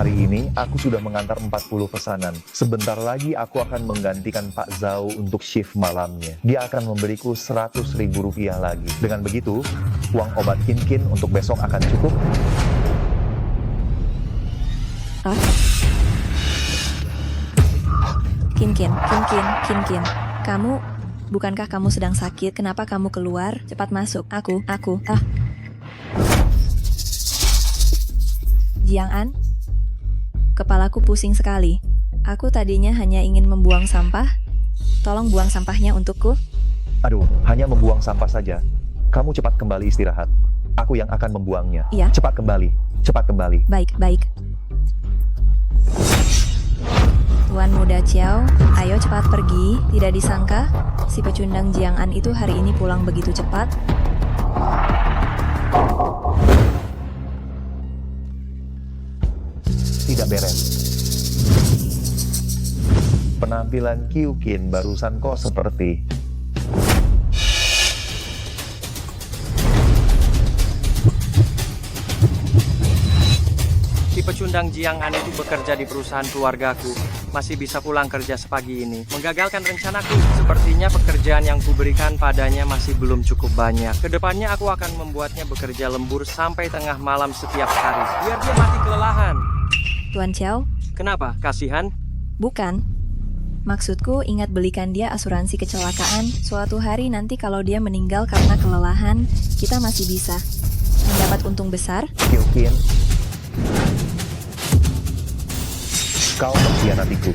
Hari ini, aku sudah mengantar 40 pesanan. Sebentar lagi aku akan menggantikan Pak Zhao untuk shift malamnya. Dia akan memberiku 100 ribu rupiah lagi. Dengan begitu, uang obat Kin untuk besok akan cukup. Kin. Bukankah kamu sedang sakit? Kenapa kamu keluar? Cepat masuk. Jiang-an? Kepalaku pusing sekali. Aku tadinya hanya ingin membuang sampah. Tolong buang sampahnya untukku. Aduh, hanya membuang sampah saja. Kamu cepat kembali istirahat. Aku yang akan membuangnya. Iya. Cepat kembali. Baik. Tuan muda Chiao, ayo cepat pergi. Tidak disangka, si pecundang Jiang-an itu hari ini pulang begitu cepat. Tidak beres. Penampilan Kin barusan kok seperti... Si pecundang Jiang-an itu bekerja di perusahaan keluargaku. Masih bisa pulang kerja sepagi ini. Menggagalkan rencanaku. Sepertinya pekerjaan yang kuberikan padanya masih belum cukup banyak. Kedepannya aku akan membuatnya bekerja lembur sampai tengah malam setiap hari. Biar dia mati kelelahan. Tuan Chiao? Kenapa? Kasihan? Bukan. Maksudku, ingat belikan dia asuransi kecelakaan. Suatu hari nanti kalau dia meninggal karena kelelahan, kita masih bisa mendapat untung besar. Kin, kau mengkhianatiku.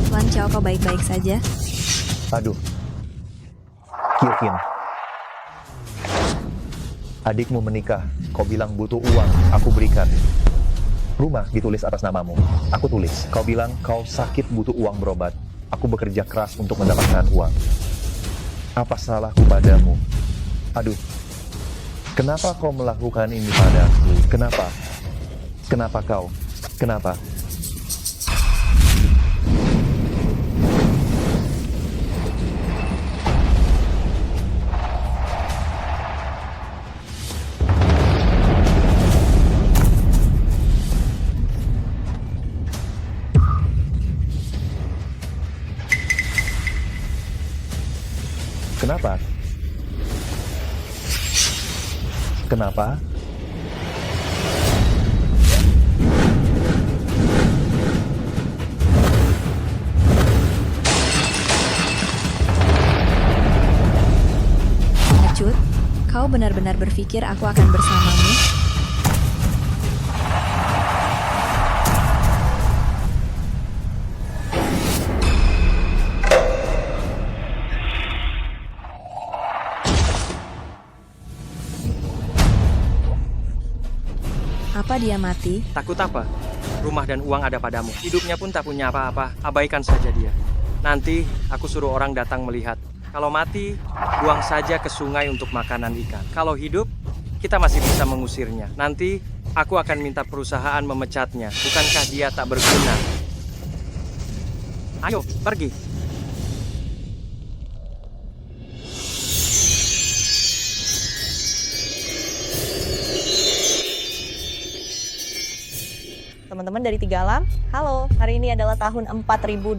Tuan Chiao, kau baik-baik saja? Aduh. Kin. Adikmu menikah. Kau bilang butuh uang. Aku berikan. Rumah ditulis atas namamu. Aku tulis. Kau bilang kau sakit butuh uang berobat. Aku bekerja keras untuk mendapatkan uang. Apa salahku padamu? Aduh. Kenapa kau melakukan ini padaku? Kenapa? Kenapa kau? Kenapa? Kenapa? Kenapa? Acut, kau benar-benar berpikir aku akan bersamamu? Apa dia mati? Takut apa? Rumah dan uang ada padamu. Hidupnya pun tak punya apa-apa. Abaikan saja dia. Nanti aku suruh orang datang melihat. Kalau mati, buang saja ke sungai untuk makanan ikan. Kalau hidup, kita masih bisa mengusirnya. Nanti aku akan minta perusahaan memecatnya. Bukankah dia tak berguna? Ayo, pergi. Teman-teman dari Tiga Alam, halo. Hari ini adalah tahun 4025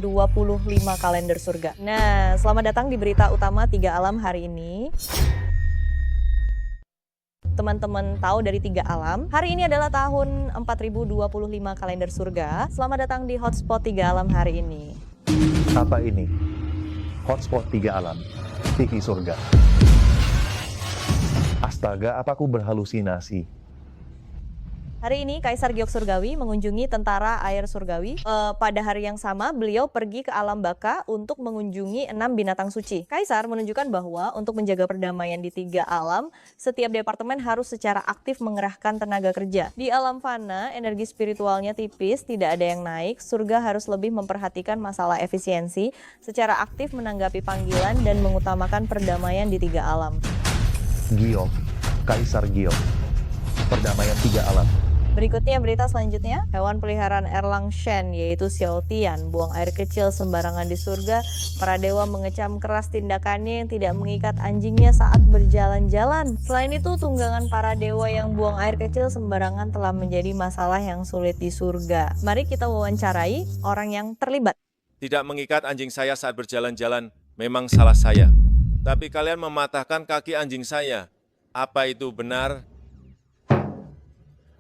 kalender surga. Nah, selamat datang di berita utama Tiga Alam hari ini. Teman-teman tahu dari Tiga Alam, hari ini adalah tahun 4025 kalender surga. Selamat datang di hotspot Tiga Alam hari ini. Apa ini? Hotspot Tiga Alam. TV surga. Astaga, apa aku berhalusinasi? Hari ini Kaisar Giok Surgawi mengunjungi tentara air surgawi. Pada hari yang sama beliau pergi ke alam baka untuk mengunjungi 6 binatang suci. Kaisar menunjukkan bahwa untuk menjaga perdamaian di Tiga Alam, setiap departemen harus secara aktif mengerahkan tenaga kerja. Di alam fana, energi spiritualnya tipis, tidak ada yang naik. Surga harus lebih memperhatikan masalah efisiensi, secara aktif menanggapi panggilan dan mengutamakan perdamaian di Tiga Alam. Giok, Kaisar Giok. Perdamaian Tiga Alam. Berikutnya berita selanjutnya, hewan peliharaan Erlang Shen yaitu Xiao Tian buang air kecil sembarangan di surga. Para dewa mengecam keras tindakannya yang tidak mengikat anjingnya saat berjalan-jalan. Selain itu, tunggangan para dewa yang buang air kecil sembarangan telah menjadi masalah yang sulit di surga. Mari kita wawancarai orang yang terlibat. Tidak mengikat anjing saya saat berjalan-jalan memang salah saya. Tapi kalian mematahkan kaki anjing saya. Apa itu benar?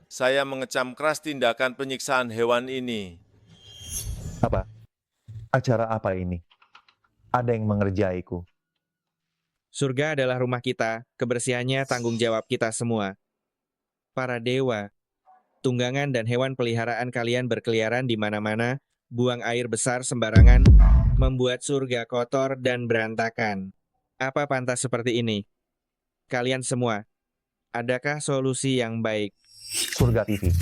Saya mengecam keras tindakan penyiksaan hewan ini. Apa? Acara apa ini? Ada yang mengerjaiku. Surga adalah rumah kita, kebersihannya tanggung jawab kita semua. Para dewa, tunggangan dan hewan peliharaan kalian berkeliaran di mana-mana, buang air besar sembarangan, membuat surga kotor dan berantakan. Apa pantas seperti ini? Kalian semua, adakah solusi yang baik? Surga TV.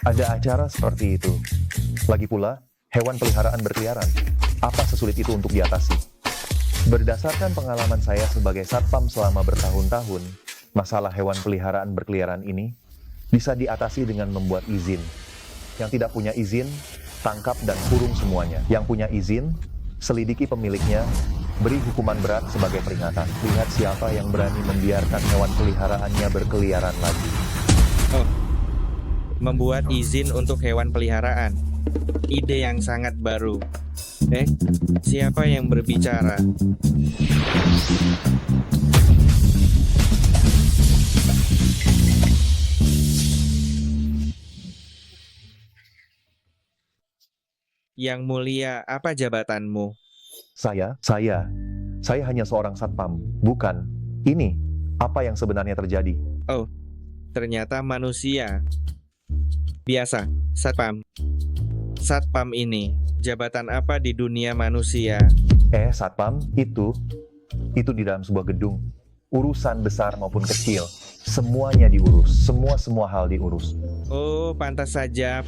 Ada acara seperti itu. Lagi pula, hewan peliharaan berkeliaran. Apa sesulit itu untuk diatasi? Berdasarkan pengalaman saya sebagai satpam selama bertahun-tahun, masalah hewan peliharaan berkeliaran ini bisa diatasi dengan membuat izin. Yang tidak punya izin, tangkap dan kurung semuanya. Yang punya izin, selidiki pemiliknya, beri hukuman berat sebagai peringatan. Lihat siapa yang berani membiarkan hewan peliharaannya berkeliaran lagi. Oh, membuat izin untuk hewan peliharaan. Ide yang sangat baru. Siapa yang berbicara? Yang mulia, apa jabatanmu? Saya hanya seorang satpam, bukan. Ini, apa yang sebenarnya terjadi? Oh, ternyata manusia. Biasa, satpam. Satpam ini, jabatan apa di dunia manusia? Satpam, itu di dalam sebuah gedung. Urusan besar maupun kecil, semuanya diurus, semua hal diurus. Oh, pantas saja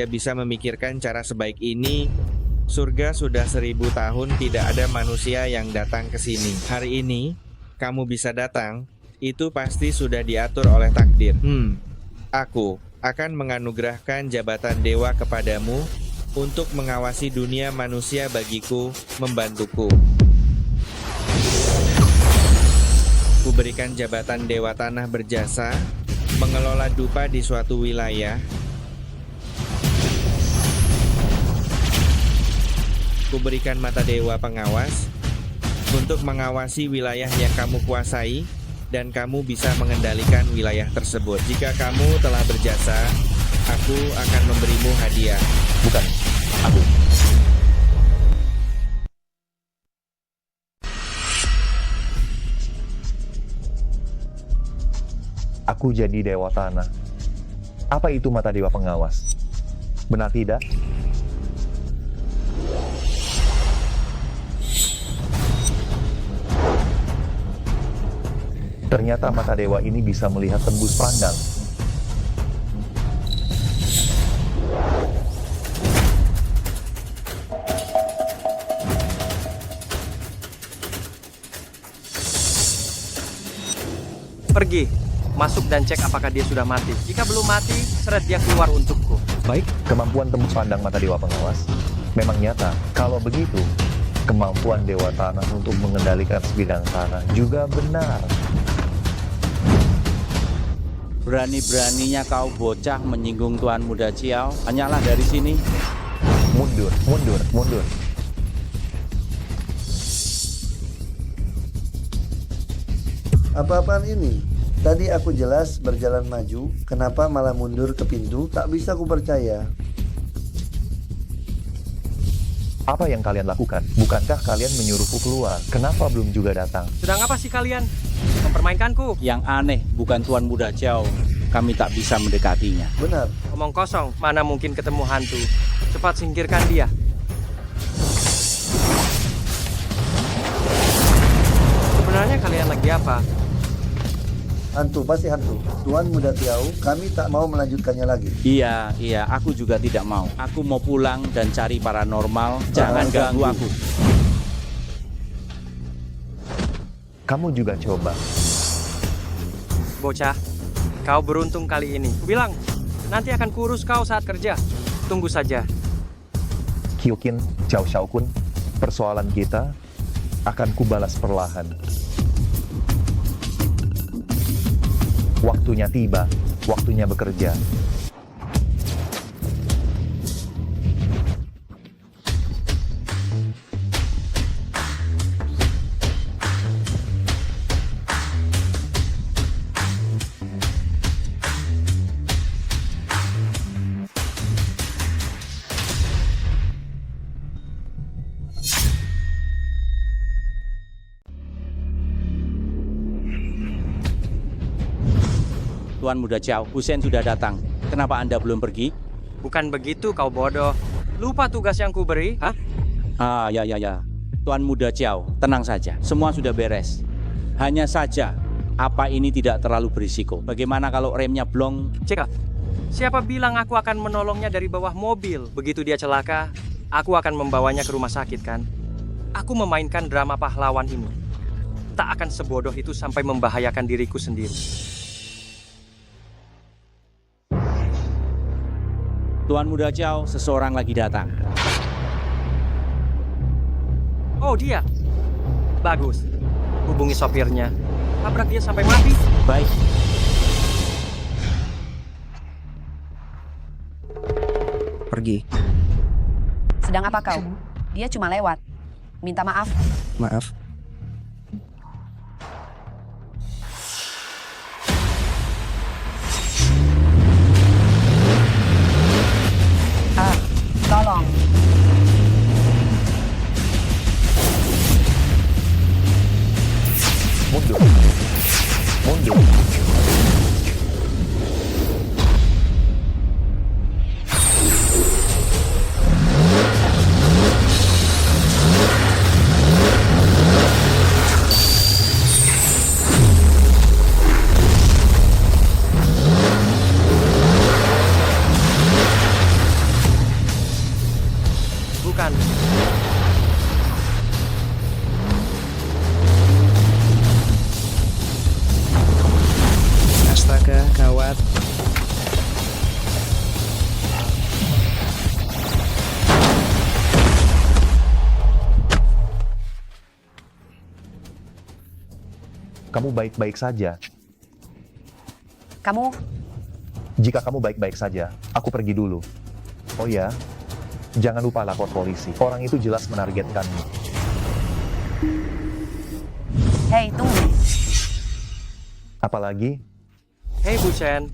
bisa memikirkan cara sebaik ini. Surga sudah 1000 tahun tidak ada manusia yang datang ke sini. Hari ini, kamu bisa datang, itu pasti sudah diatur oleh takdir. Aku akan menganugerahkan jabatan dewa kepadamu untuk mengawasi dunia manusia bagiku, membantuku. Kuberikan jabatan dewa tanah berjasa, mengelola dupa di suatu wilayah. Kuberikan mata dewa pengawas untuk mengawasi wilayah yang kamu kuasai, dan kamu bisa mengendalikan wilayah tersebut. Jika kamu telah berjasa, aku akan memberimu hadiah. Bukan, aku. Aku jadi dewa tanah. Apa itu mata dewa pengawas? Benar tidak? Ternyata mata dewa ini bisa melihat tembus pandang. Pergi, masuk dan cek apakah dia sudah mati. Jika belum mati, seret dia keluar untukku. Baik, kemampuan tembus pandang mata dewa pengawas memang nyata. Kalau begitu, kemampuan dewa tanah untuk mengendalikan sebidang tanah juga benar. Berani-beraninya kau bocah menyinggung Tuan Muda Ciao. Hanyalah dari sini. Mundur, mundur, mundur. Apa-apaan ini? Tadi aku jelas berjalan maju, kenapa malah mundur ke pintu? Tak bisa ku percaya. Apa yang kalian lakukan? Bukankah kalian menyuruhku keluar? Kenapa belum juga datang? Sedang apa sih kalian? Mempermainkanku? Yang aneh bukan Tuan Muda Ciao. Kami tak bisa mendekatinya. Benar. Omong kosong, mana mungkin ketemu hantu. Cepat singkirkan dia. Sebenarnya kalian lagi apa? Hantu, pasti hantu. Tuan Muda Tiao, kami tak mau melanjutkannya lagi. Iya, aku juga tidak mau. Aku mau pulang dan cari paranormal. Jangan ganggu aku. Kamu juga coba. Bocah, Kau beruntung kali ini. Kubilang, nanti akan kurus kau saat kerja. Tunggu saja. Kyokin, Cao Xiaokun, persoalan kita akan kubalas perlahan. Waktunya tiba, waktunya bekerja. Tuan Muda Ciao, Husen sudah datang. Kenapa Anda belum pergi? Bukan begitu kau bodoh. Lupa tugas yang kuberi? Hah? Ya. Tuan Muda Ciao, tenang saja. Semua sudah beres. Hanya saja, apa ini tidak terlalu berisiko? Bagaimana kalau remnya blong? Ceka, siapa bilang aku akan menolongnya dari bawah mobil? Begitu dia celaka, aku akan membawanya ke rumah sakit kan? Aku memainkan drama pahlawan ini. Tak akan sebodoh itu sampai membahayakan diriku sendiri. Tuan Muda Ciao, seseorang lagi datang. Oh, dia. Bagus. Hubungi sopirnya. Tabrak dia sampai mati. Baik. Pergi. Sedang apa kau? Dia cuma lewat. Minta maaf. Maaf. Tolong. Mundur. Mundur. Bukan. Astaga, gawat. Kamu baik-baik saja. Kamu Jika kamu baik-baik saja, aku pergi dulu. Oh ya, jangan lupa lapor polisi. Orang itu jelas menargetkanmu. Hei, tunggu. Apalagi, Hei Bu Chen,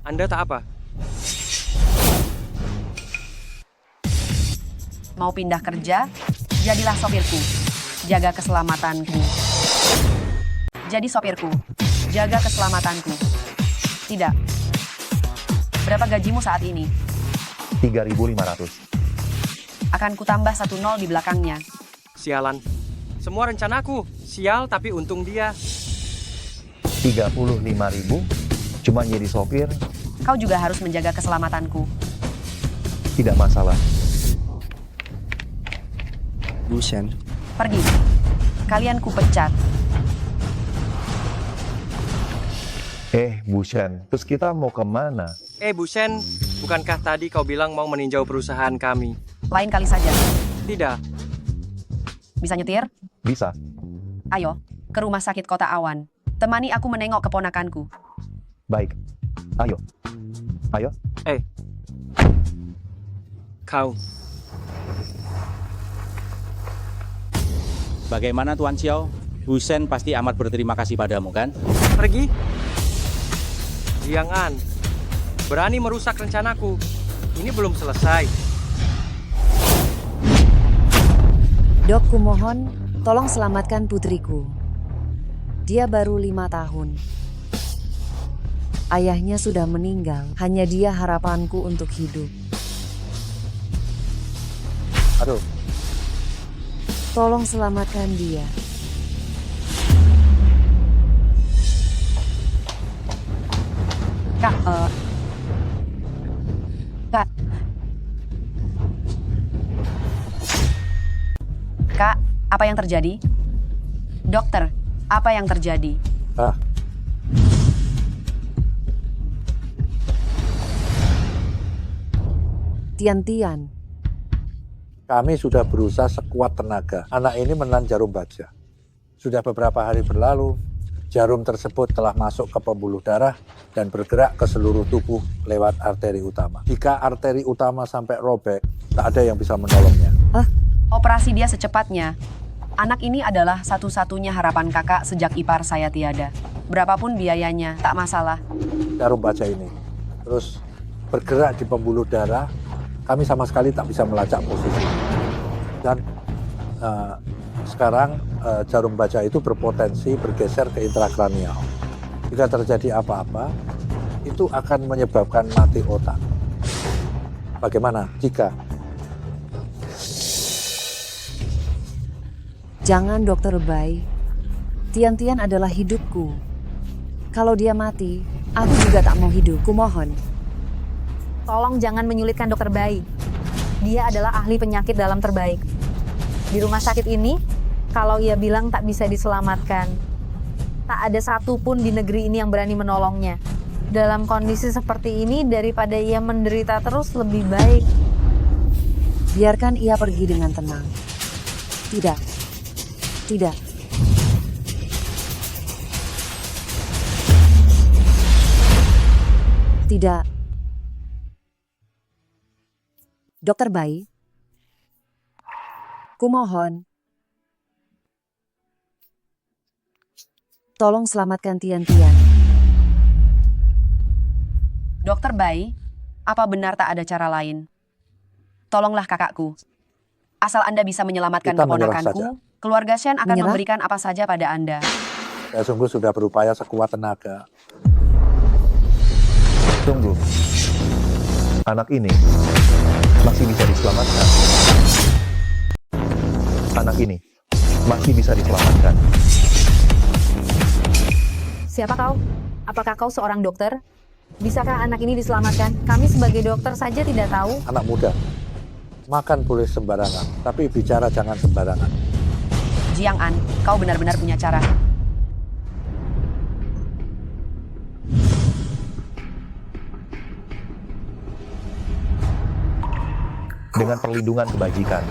Anda tak apa? Mau pindah kerja? Jadilah sopirku. Jaga keselamatanku. Jadi sopirku. Jaga keselamatanku. Tidak. Berapa gajimu saat ini? 3.500. Akan kutambah 1 nol di belakangnya. Sialan. Semua rencanaku. Sial, tapi untung dia. 35.000, cuma jadi sopir, Kau juga harus menjaga keselamatanku. tidak masalah. Busen. Pergi. Kalian kupecat. Bu Shen, terus kita mau kemana? Bu Chen, bukankah tadi kau bilang mau meninjau perusahaan kami? Lain kali saja. Tidak. Bisa nyetir? Bisa. Ayo, ke rumah sakit Kota Awan. Temani aku menengok keponakanku. Baik. Ayo. Ayo. Kau. Bagaimana Tuan Xiao? Husen pasti amat berterima kasih padamu, kan? Pergi. Jangan. Berani merusak rencanaku. Ini belum selesai. Dok, kumohon, tolong selamatkan putriku. Dia baru 5 tahun. Ayahnya sudah meninggal, hanya dia harapanku untuk hidup. Aduh, Tolong selamatkan dia. Kak, Kak, apa yang terjadi? Dokter, apa yang terjadi? Tian-Tian, Kami sudah berusaha sekuat tenaga. Anak ini menelan jarum baja. Sudah beberapa hari berlalu, jarum tersebut telah masuk ke pembuluh darah dan bergerak ke seluruh tubuh lewat arteri utama. Jika arteri utama sampai robek, tak ada yang bisa menolongnya. Operasi dia secepatnya. Anak ini adalah satu-satunya harapan kakak sejak ipar saya tiada. Berapapun biayanya, tak masalah. Jarum baja ini terus bergerak di pembuluh darah, kami sama sekali tak bisa melacak posisi. Dan sekarang jarum baja itu berpotensi bergeser ke intrakranial. Jika terjadi apa-apa, itu akan menyebabkan mati otak. Bagaimana jika? jangan Dokter Bai. Tian-Tian adalah hidupku. Kalau dia mati, aku juga tak mau hidup. Kumohon. Tolong jangan menyulitkan Dokter Bai. Dia adalah ahli penyakit dalam terbaik. Di rumah sakit ini, kalau ia bilang tak bisa diselamatkan, tak ada satupun di negeri ini yang berani menolongnya. Dalam kondisi seperti ini, daripada ia menderita terus, lebih baik. Biarkan ia pergi dengan tenang. Tidak. Tidak. Tidak. Dokter Bai, kumohon. Tolong selamatkan Tian-Tian. Dokter Bai, apa benar tak ada cara lain? Tolonglah kakakku. Asal Anda bisa menyelamatkan Kita menyerah keponakanku, saja. keluarga Shen akan Menyerah? memberikan apa saja pada Anda. Saya sungguh sudah berupaya sekuat tenaga. Tunggu. Anak ini masih bisa diselamatkan. Anak ini masih bisa diselamatkan. Siapa kau? Apakah kau seorang dokter? Bisakah anak ini diselamatkan? Kami sebagai dokter saja tidak tahu. Anak muda, makan boleh sembarangan, tapi bicara jangan sembarangan. Jiang An, kau benar-benar punya cara. Dengan perlindungan kebajikan.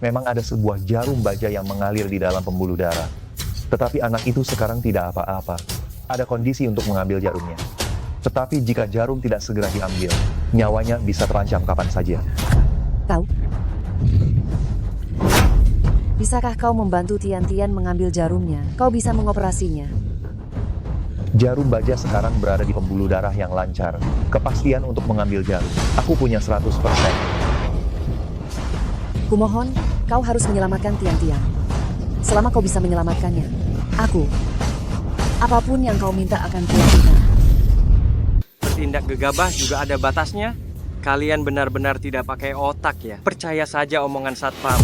Memang ada sebuah jarum baja yang mengalir di dalam pembuluh darah. Tetapi anak itu sekarang tidak apa-apa. Ada kondisi untuk mengambil jarumnya. Tetapi jika jarum tidak segera diambil, nyawanya bisa terancam kapan saja. Kau? Bisakah kau membantu Tian-Tian mengambil jarumnya? Kau bisa mengoperasinya. Jarum baja sekarang berada di pembuluh darah yang lancar. Kepastian untuk mengambil jarum. Aku punya 100%. Kumohon, kau harus menyelamatkan Tian-Tian. Selama kau bisa menyelamatkannya, aku, apapun yang kau minta akan kulakukan. Bertindak gegabah juga ada batasnya. Kalian benar-benar tidak pakai otak ya. Percaya saja omongan Satpam.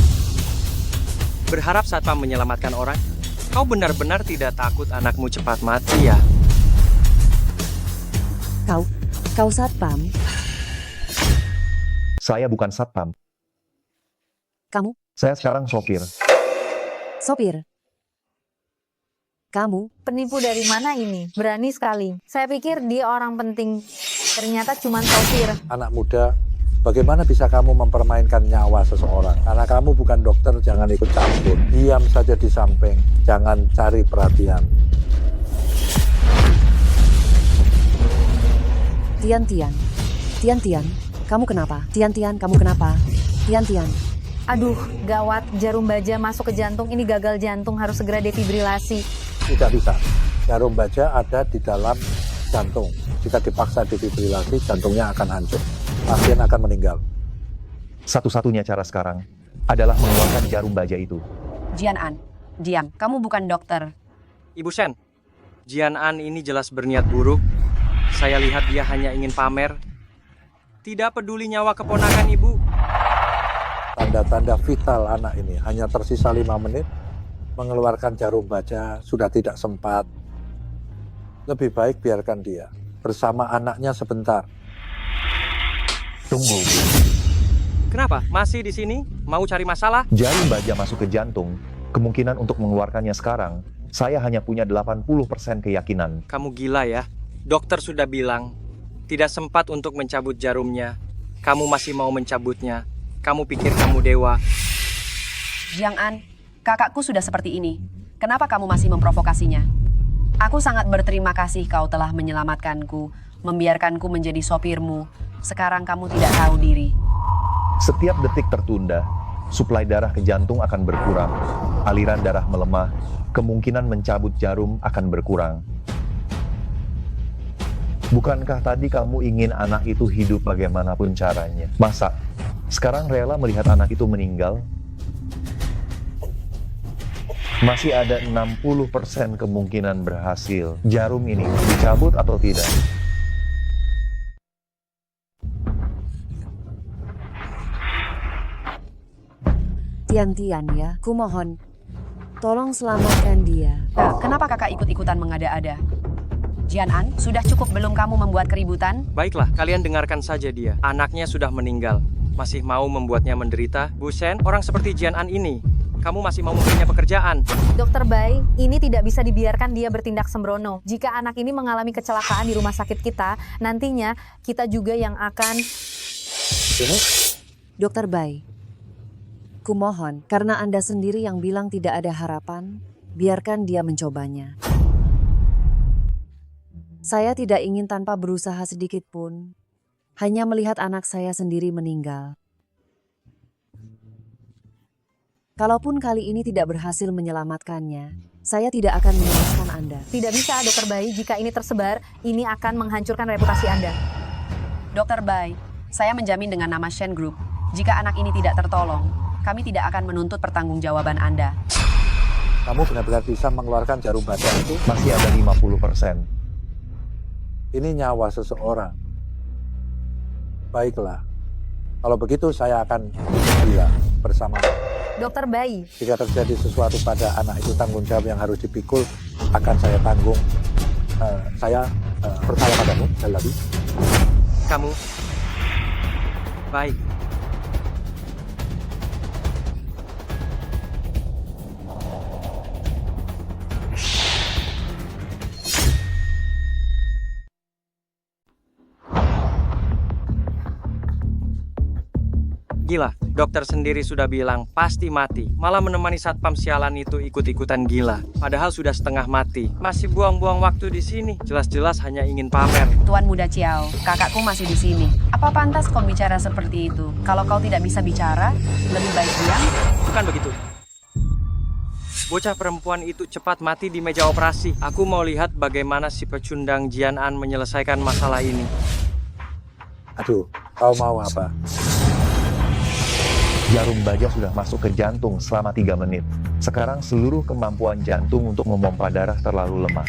Berharap Satpam menyelamatkan orang? Kau benar-benar tidak takut anakmu cepat mati ya? Kau Satpam? Saya bukan Satpam. Kamu? Saya sekarang sopir. Sopir? Kamu? Penipu dari mana ini? Berani sekali. Saya pikir dia orang penting. Ternyata cuma sopir. Anak muda, bagaimana bisa kamu mempermainkan nyawa seseorang? Karena kamu bukan dokter, jangan ikut campur. Diam saja di samping, jangan cari perhatian. Tian-Tian. Tian-Tian, kamu kenapa? Tian-Tian, kamu kenapa? Tian-Tian. Aduh, gawat. Jarum baja masuk ke jantung. Ini gagal jantung. Harus segera defibrilasi. Tidak bisa. Jarum baja ada di dalam jantung. Jika dipaksa difibrilasi, jantungnya akan hancur. Pasien akan meninggal. Satu-satunya cara sekarang adalah mengeluarkan jarum baja itu. Jian An, diam. Kamu bukan dokter. Ibu Shen, Jian An ini jelas berniat buruk. Saya lihat dia hanya ingin pamer. Tidak peduli nyawa keponakan ibu. Tanda-tanda vital anak ini hanya tersisa 5 menit. Mengeluarkan jarum baja sudah tidak sempat. Lebih baik biarkan dia bersama anaknya sebentar. Tunggu. Kenapa? Masih di sini? Mau cari masalah? Jarum baja masuk ke jantung. Kemungkinan untuk mengeluarkannya sekarang, saya hanya punya 80% keyakinan. Kamu gila ya? Dokter sudah bilang, tidak sempat untuk mencabut jarumnya. Kamu masih mau mencabutnya. Kamu pikir kamu dewa. Jiang An, kakakku sudah seperti ini. Kenapa kamu masih memprovokasinya? Aku sangat berterima kasih kau telah menyelamatkanku, membiarkanku menjadi sopirmu. Sekarang kamu tidak tahu diri. Setiap detik tertunda, suplai darah ke jantung akan berkurang. Aliran darah melemah, kemungkinan mencabut jarum akan berkurang. Bukankah tadi kamu ingin anak itu hidup bagaimanapun caranya? Masa sekarang rela melihat anak itu meninggal? Masih ada 60% kemungkinan berhasil. Jarum ini dicabut atau tidak? Tian-tian ya, kumohon. Tolong selamatkan dia. Kenapa kakak ikut-ikutan mengada-ada? Jian An, sudah cukup belum kamu membuat keributan? Baiklah, kalian dengarkan saja dia. Anaknya sudah meninggal. Masih mau membuatnya menderita? Bu Shen, orang seperti Jian An ini, kamu masih mau memberinya pekerjaan? Dokter Bai, ini tidak bisa dibiarkan dia bertindak sembrono. Jika anak ini mengalami kecelakaan di rumah sakit kita, nantinya kita juga yang akan... Dokter Bai, kumohon, karena Anda sendiri yang bilang tidak ada harapan, biarkan dia mencobanya. Saya tidak ingin tanpa berusaha sedikit pun, hanya melihat anak saya sendiri meninggal. Kalaupun kali ini tidak berhasil menyelamatkannya, saya tidak akan menyalahkan Anda. Tidak bisa, Dokter Bai. Jika ini tersebar, ini akan menghancurkan reputasi Anda. Dokter Bai, saya menjamin dengan nama Shen Group, jika anak ini tidak tertolong, kami tidak akan menuntut pertanggungjawaban Anda. Kamu benar-benar bisa mengeluarkan jarum baja itu? Masih ada 50%. Ini nyawa seseorang. Baiklah. Kalau begitu saya akan gila bersama. Dokter Bai. Jika terjadi sesuatu pada anak itu, tanggung jawab yang harus dipikul akan saya tanggung. Saya percaya padamu, Dalabi. Kamu baik. Gila, dokter sendiri sudah bilang pasti mati. Malah menemani satpam sialan itu ikut-ikutan gila. Padahal sudah setengah mati. Masih buang-buang waktu di sini. Jelas-jelas hanya ingin pamer. Tuan Muda Ciao, kakakku masih di sini. Apa pantas kau bicara seperti itu? Kalau kau tidak bisa bicara, lebih baik diam. Bukan begitu. Bocah perempuan itu cepat mati di meja operasi. Aku mau lihat bagaimana si pecundang Jian An menyelesaikan masalah ini. Aduh, kau mau apa? Jarum baja sudah masuk ke jantung selama 3 menit. Sekarang seluruh kemampuan jantung untuk memompa darah terlalu lemah.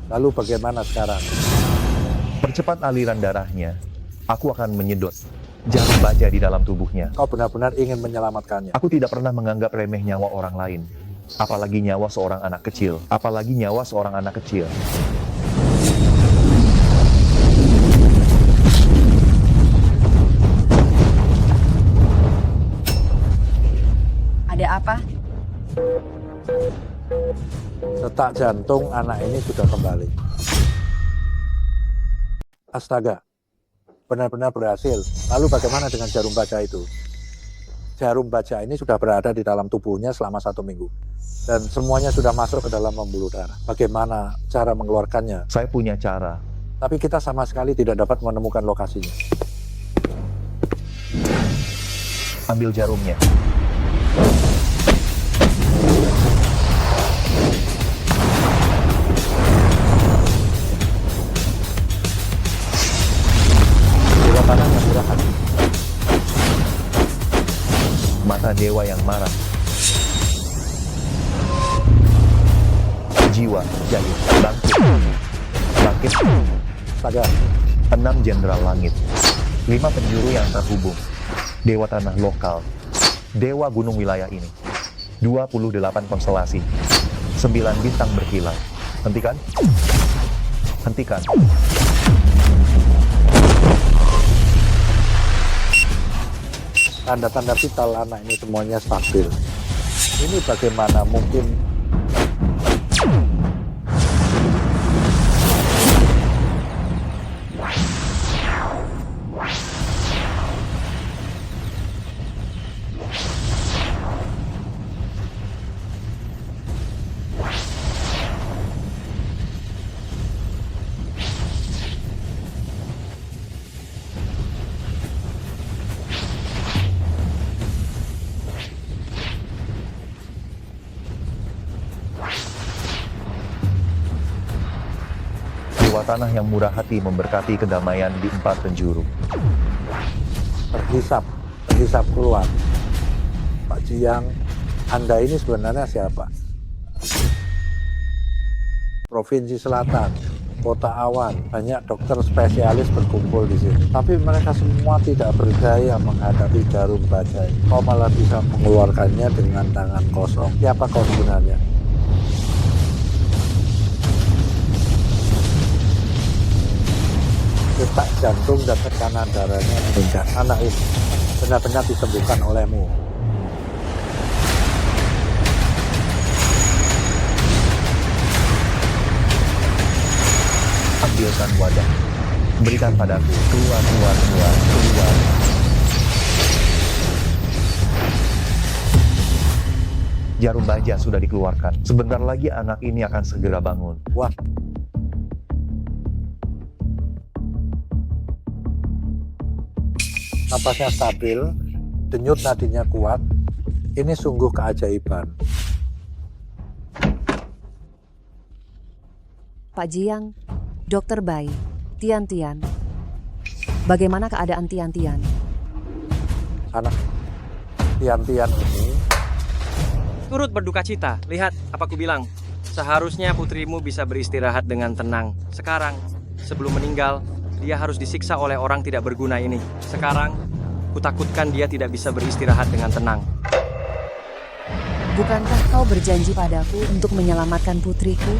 Lalu bagaimana sekarang? Percepat aliran darahnya. Aku akan menyedot jarum baja di dalam tubuhnya. Kau benar-benar ingin menyelamatkannya. Aku tidak pernah menganggap remeh nyawa orang lain. Apalagi nyawa seorang anak kecil. Apalagi nyawa seorang anak kecil. Ada apa? Detak jantung anak ini sudah kembali. Astaga, benar-benar berhasil. Lalu bagaimana dengan jarum baja itu? Jarum baja ini sudah berada di dalam tubuhnya selama 1 minggu. Dan semuanya sudah masuk ke dalam pembuluh darah. Bagaimana cara mengeluarkannya? Saya punya cara. Tapi kita sama sekali tidak dapat menemukan lokasinya. Ambil jarumnya. Dewa tanah yang murah hati. Mata dewa yang marah. Jiwa jahit. Bangkit. Bangkit. Sadar. 6 jenderal langit. 5 penjuru yang terhubung. Dewa tanah lokal. Dewa gunung wilayah ini. 28 konstelasi. 9 bintang berkilau. Hentikan. Hentikan. Tanda-tanda vital anak ini semuanya stabil. Ini bagaimana mungkin Dewa tanah yang murah hati memberkati kedamaian di 4 penjuru. terhisap keluar. Pak Jiang, Anda ini sebenarnya siapa? Provinsi Selatan, Kota Awan, banyak dokter spesialis berkumpul di sini. Tapi mereka semua tidak berdaya menghadapi jarum bajai. Kau malah bisa mengeluarkannya dengan tangan kosong. Siapa kau sebenarnya? Detak jantung dan tekanan darahnya meningkat. Anak ini benar-benar disembuhkan olehmu. Ambilkan wadah. Berikan padaku. Keluar, keluar, keluar, keluar. Jarum baja sudah dikeluarkan. Sebentar lagi anak ini akan segera bangun. Wah. Napasnya stabil, denyut nadinya kuat. Ini sungguh keajaiban. Pak Jiang, Dokter Bai, Tian. Bagaimana keadaan Tian? Anak Tian ini Turut berduka cita. Lihat, apa ku bilang. Seharusnya putrimu bisa beristirahat dengan tenang. Sekarang, sebelum meninggal, dia harus disiksa oleh orang tidak berguna ini. Sekarang, kutakutkan dia tidak bisa beristirahat dengan tenang. Bukankah kau berjanji padaku untuk menyelamatkan putriku?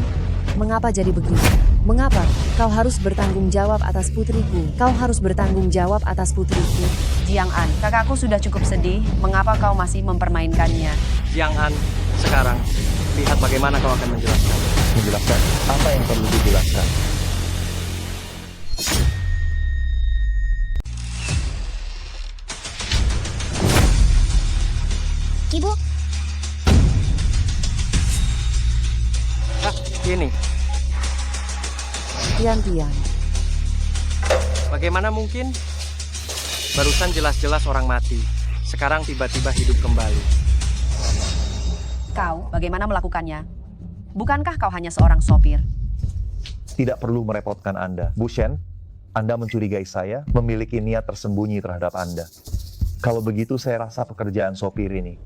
Mengapa jadi begini? Mengapa kau harus bertanggung jawab atas putriku? Kau harus bertanggung jawab atas putriku. Jiang An, kakakku sudah cukup sedih. Mengapa kau masih mempermainkannya? Jiang An, sekarang, lihat bagaimana kau akan menjelaskan. Menjelaskan apa yang perlu dijelaskan. Ibu, Ini, Tian. bagaimana mungkin? Barusan jelas-jelas orang mati. Sekarang tiba-tiba hidup kembali. Kau bagaimana melakukannya? Bukankah kau hanya seorang sopir? Tidak perlu merepotkan Anda. Bu Shen, Anda mencurigai saya, memiliki niat tersembunyi terhadap Anda. Kalau begitu saya rasa pekerjaan sopir ini,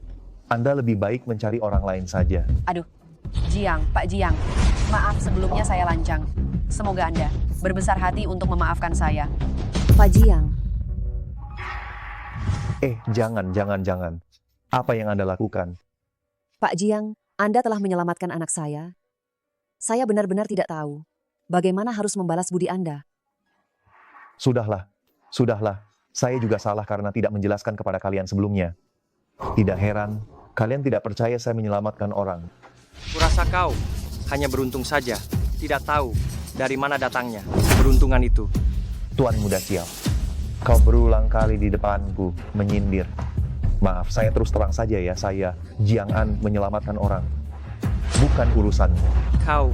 Anda lebih baik mencari orang lain saja. Aduh, Pak Jiang, maaf sebelumnya saya lancang. Semoga Anda berbesar hati untuk memaafkan saya. Pak Jiang, Jangan. Apa yang Anda lakukan? Pak Jiang, Anda telah menyelamatkan anak saya. Saya benar-benar tidak tahu bagaimana harus membalas budi Anda. Sudahlah. Saya juga salah karena tidak menjelaskan kepada kalian sebelumnya. Tidak heran, kalian tidak percaya saya menyelamatkan orang. Kurasa kau hanya beruntung saja, tidak tahu dari mana datangnya keberuntungan itu. Tuan Muda Xiao, kau berulang kali di depanku menyindir. Maaf, saya terus terang saja ya, saya, Jiang An, menyelamatkan orang. Bukan urusanmu. Kau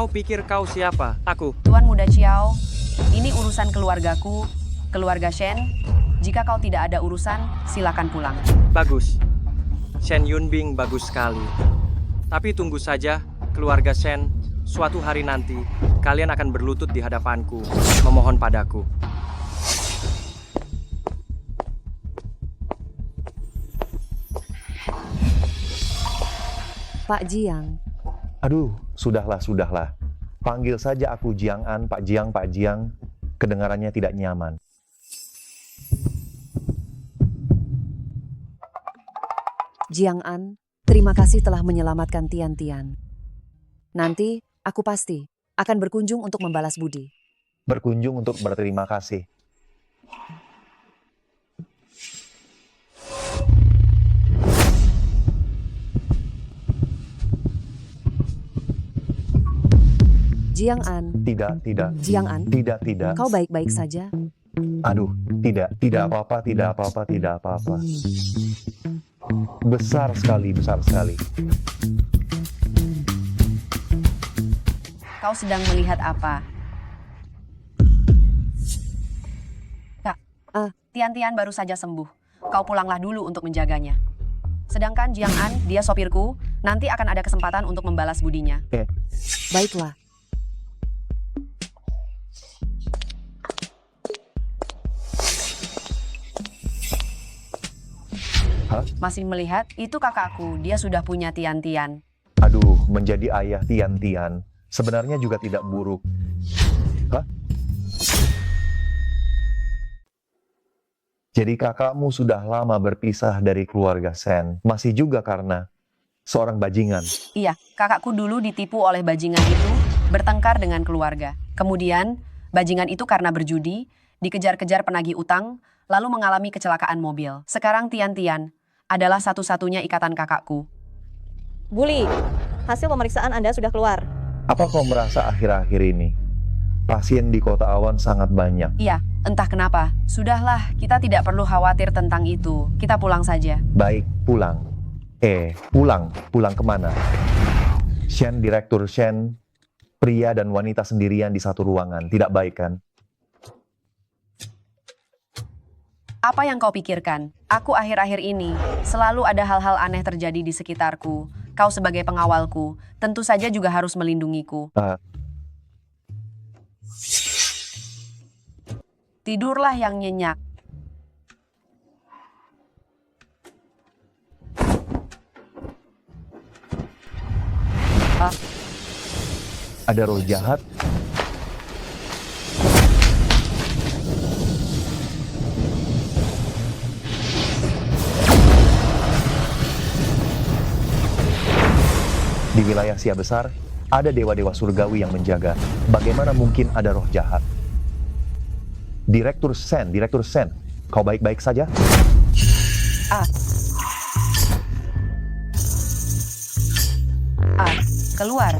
pikir kau siapa? Aku. Tuan Muda Xiao, ini urusan keluargaku, keluarga Shen. Jika kau tidak ada urusan, silakan pulang. Bagus. Shen Yunbing bagus sekali. Tapi tunggu saja, keluarga Shen, suatu hari nanti kalian akan berlutut di hadapanku, memohon padaku. Pak Jiang, Aduh, sudahlah. Panggil saja aku Jiang An, Pak Jiang. Kedengarannya tidak nyaman. Jiang An, terima kasih telah menyelamatkan Tian Tian. Nanti, aku pasti akan berkunjung untuk membalas budi. Berkunjung untuk berterima kasih. Jiang An, Tidak. Jiang An, Tidak. kau baik-baik saja? Aduh, tidak apa-apa. Besar sekali. Kau sedang melihat apa? Kak, Tian-Tian baru saja sembuh. Kau pulanglah dulu untuk menjaganya. Sedangkan Jiang An, dia sopirku, nanti akan ada kesempatan untuk membalas budinya. Baiklah. Masih melihat? Itu kakakku, dia sudah punya Tian-Tian. Aduh, menjadi ayah Tian sebenarnya juga tidak buruk. Hah? Jadi kakakmu sudah lama berpisah dari keluarga Shen, masih juga karena seorang bajingan. Iya, kakakku dulu ditipu oleh bajingan itu, bertengkar dengan keluarga. Kemudian, bajingan itu karena berjudi, dikejar-kejar penagih utang, lalu mengalami kecelakaan mobil. Sekarang Tian-Tian adalah satu-satunya ikatan kakakku. Bully, hasil pemeriksaan Anda sudah keluar. Apa kau merasa akhir-akhir ini pasien di Kota Awan sangat banyak? Iya, entah kenapa. Sudahlah, kita tidak perlu khawatir tentang itu. Kita pulang saja. Baik, pulang. Pulang kemana? Shen, Direktur Shen, pria dan wanita sendirian di satu ruangan. Tidak baik kan? Apa yang kau pikirkan? Aku akhir-akhir ini selalu ada hal-hal aneh terjadi di sekitarku. Kau sebagai pengawalku, tentu saja juga harus melindungiku. Tidurlah yang nyenyak. Ada roh jahat? Di wilayah Sia Besar, ada dewa-dewa surgawi yang menjaga. Bagaimana mungkin ada roh jahat? Direktur Shen, kau baik-baik saja? Keluar.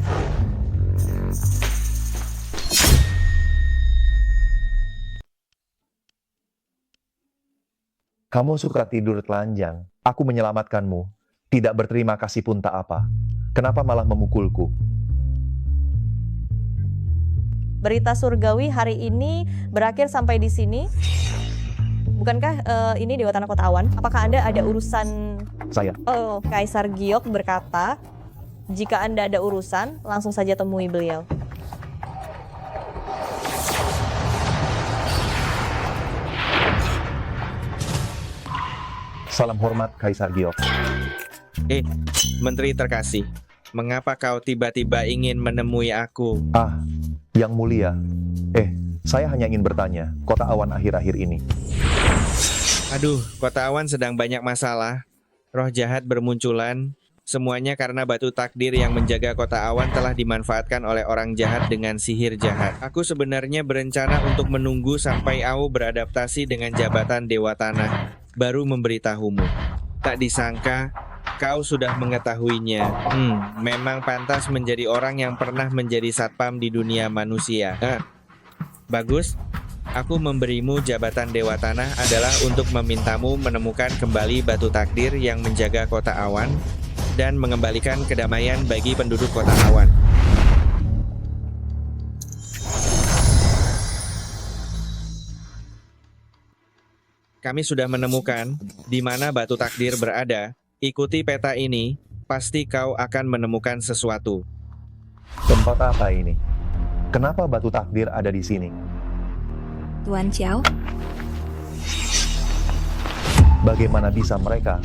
Kamu suka tidur telanjang. Aku menyelamatkanmu. Tidak berterima kasih pun tak apa. Kenapa malah memukulku? Berita surgawi hari ini berakhir sampai di sini. Bukankah ini Dewa Tanah Kota Awan? Apakah Anda ada urusan? Saya. Oh, Kaisar Giok berkata, jika Anda ada urusan, langsung saja temui beliau. Salam hormat, Kaisar Giok. Menteri terkasih, mengapa kau tiba-tiba ingin menemui aku? Yang mulia. Saya hanya ingin bertanya, Kota Awan akhir-akhir ini. Aduh, Kota Awan sedang banyak masalah. Roh jahat bermunculan. Semuanya karena batu takdir yang menjaga Kota Awan telah dimanfaatkan oleh orang jahat dengan sihir jahat. Aku sebenarnya berencana untuk menunggu sampai Au beradaptasi dengan jabatan Dewa Tanah, baru memberitahumu. Tak disangka, kau sudah mengetahuinya. Memang pantas menjadi orang yang pernah menjadi satpam di dunia manusia. Bagus. Aku memberimu jabatan Dewa Tanah adalah untuk memintamu menemukan kembali batu takdir yang menjaga Kota Awan dan mengembalikan kedamaian bagi penduduk Kota Awan. Kami sudah menemukan di mana batu takdir berada. Ikuti peta ini pasti kau akan menemukan sesuatu. Tempat apa ini? Kenapa batu takdir ada di sini? Tuan Xiao, Bagaimana bisa mereka?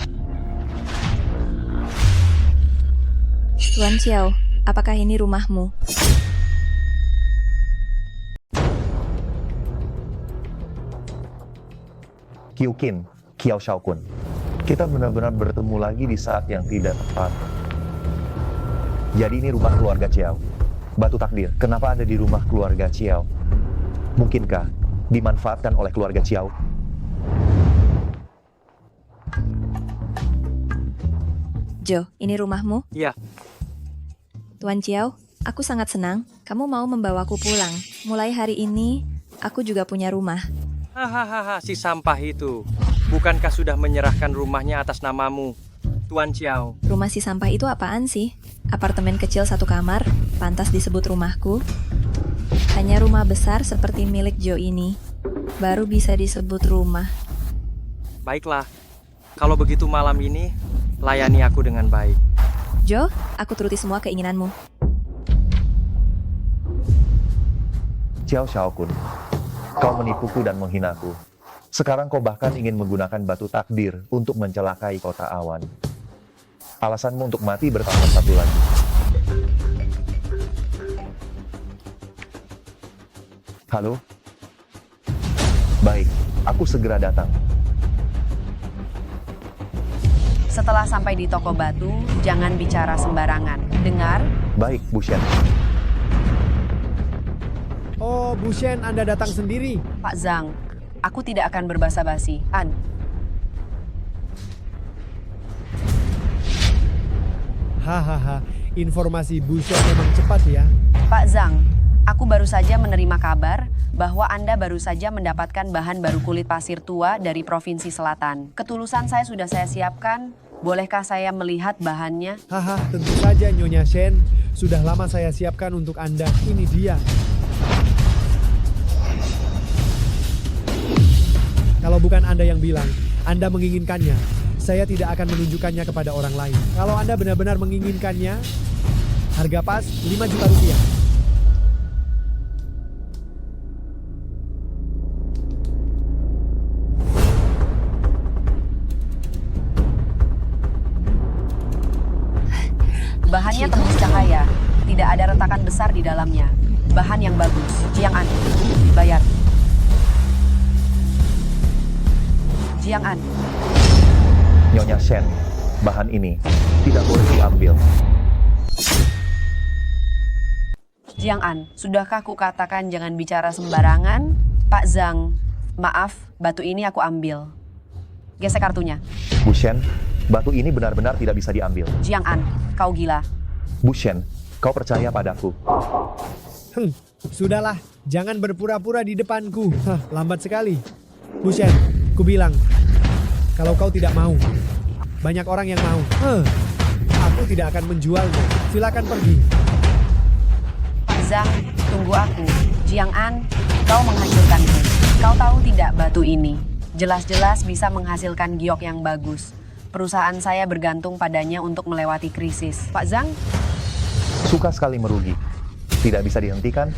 Tuan Xiao, apakah ini rumahmu? Qiuqin, Qiao Shaokun. Kita benar-benar bertemu lagi di saat yang tidak tepat. Jadi ini rumah keluarga Xiao. Batu takdir, kenapa ada di rumah keluarga Xiao? Mungkinkah dimanfaatkan oleh keluarga Xiao? Jo, ini rumahmu? Iya. Tuan Xiao, aku sangat senang kamu mau membawaku pulang. Mulai hari ini, aku juga punya rumah. Hahaha, si sampah itu. Bukankah sudah menyerahkan rumahnya atas namamu, Tuan Xiao? Rumah si sampah itu apaan sih? Apartemen kecil satu kamar, pantas disebut rumahku? Hanya rumah besar seperti milik Jo ini, baru bisa disebut rumah. Baiklah, kalau begitu malam ini, layani aku dengan baik. Jo, aku turuti semua keinginanmu. Xiao Shaokun, kau menipuku dan menghinaku. Sekarang kau bahkan ingin menggunakan batu takdir untuk mencelakai kota awan. Alasanmu untuk mati bertambah satu lagi. Halo? Baik, aku segera datang. Setelah sampai di toko batu, jangan bicara sembarangan. Dengar? Baik, Bu Shen. Oh, Bu Shen, Anda datang sendiri. Pak Zhang, aku tidak akan berbasa-basi. An, Hahaha, informasi Bu Shen memang cepat ya. Pak Zhang, aku baru saja menerima kabar bahwa Anda baru saja mendapatkan bahan baru kulit pasir tua dari Provinsi Selatan. Ketulusan saya sudah saya siapkan. Bolehkah saya melihat bahannya? Haha, tentu saja Nyonya Shen. Sudah lama saya siapkan untuk Anda. Ini dia. Kalau bukan Anda yang bilang, Anda menginginkannya, saya tidak akan menunjukkannya kepada orang lain. Kalau Anda benar-benar menginginkannya, harga pas 5 juta rupiah. Bahannya tembus cahaya. Tidak ada retakan besar di dalamnya. Bahan yang bagus. Jiang An, bayar. Jiang An. Nyonya Shen, bahan ini tidak boleh diambil. Jiang An, sudahkah ku katakan jangan bicara sembarangan? Pak Zhang, maaf, batu ini aku ambil. Gesek kartunya. Bu Shen, batu ini benar-benar tidak bisa diambil. Jiang An, kau gila. Bu Shen, kau percaya padaku. Sudahlah, jangan berpura-pura di depanku. Hah, lambat sekali. Bu Shen, ku bilang, kalau kau tidak mau, banyak orang yang mau. Aku tidak akan menjualnya. Silakan pergi. Pak Zhang, tunggu aku. Jiang An, kau menghancurkanku. Kau tahu tidak batu ini? Jelas-jelas bisa menghasilkan giok yang bagus. Perusahaan saya bergantung padanya untuk melewati krisis. Pak Zhang? Suka sekali merugi. Tidak bisa dihentikan.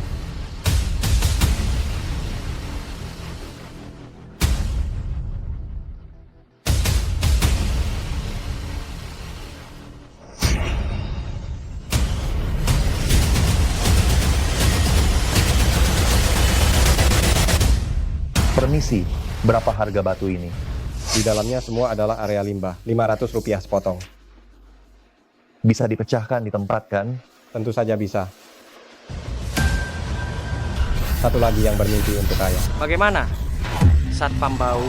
Permisi, berapa harga batu ini? Di dalamnya semua adalah area limbah, Rp500 sepotong. Bisa dipecahkan di tempat kan? Tentu saja bisa. Satu lagi yang bermimpi untuk kaya. Bagaimana? Satpam Bau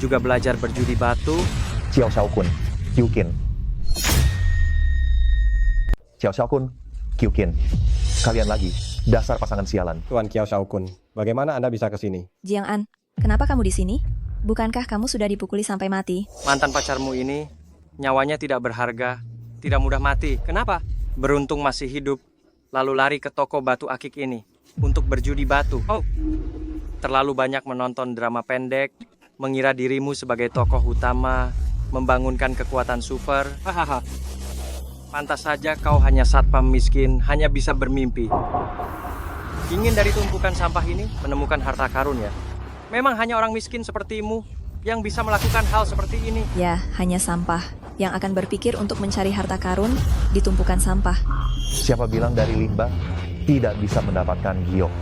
juga belajar berjudi batu. Xiao Shaokun, Qiuqin. Xiao Shaokun, Qiuqin. Kalian lagi, dasar pasangan sialan. Tuan Xiao Shaokun, bagaimana Anda bisa ke sini? Jiang An, kenapa kamu di sini? Bukankah kamu sudah dipukuli sampai mati? Mantan pacarmu ini, nyawanya tidak berharga, tidak mudah mati. Kenapa? Beruntung masih hidup, lalu lari ke toko batu akik ini untuk berjudi batu. Oh, terlalu banyak menonton drama pendek, mengira dirimu sebagai tokoh utama, membangunkan kekuatan super. Hahaha. Pantas saja kau hanya satpam miskin, hanya bisa bermimpi. Ingin dari tumpukan sampah ini menemukan harta karun ya? Memang hanya orang miskin sepertimu yang bisa melakukan hal seperti ini. Ya, hanya sampah yang akan berpikir untuk mencari harta karun di tumpukan sampah. Siapa bilang dari limbah tidak bisa mendapatkan giok?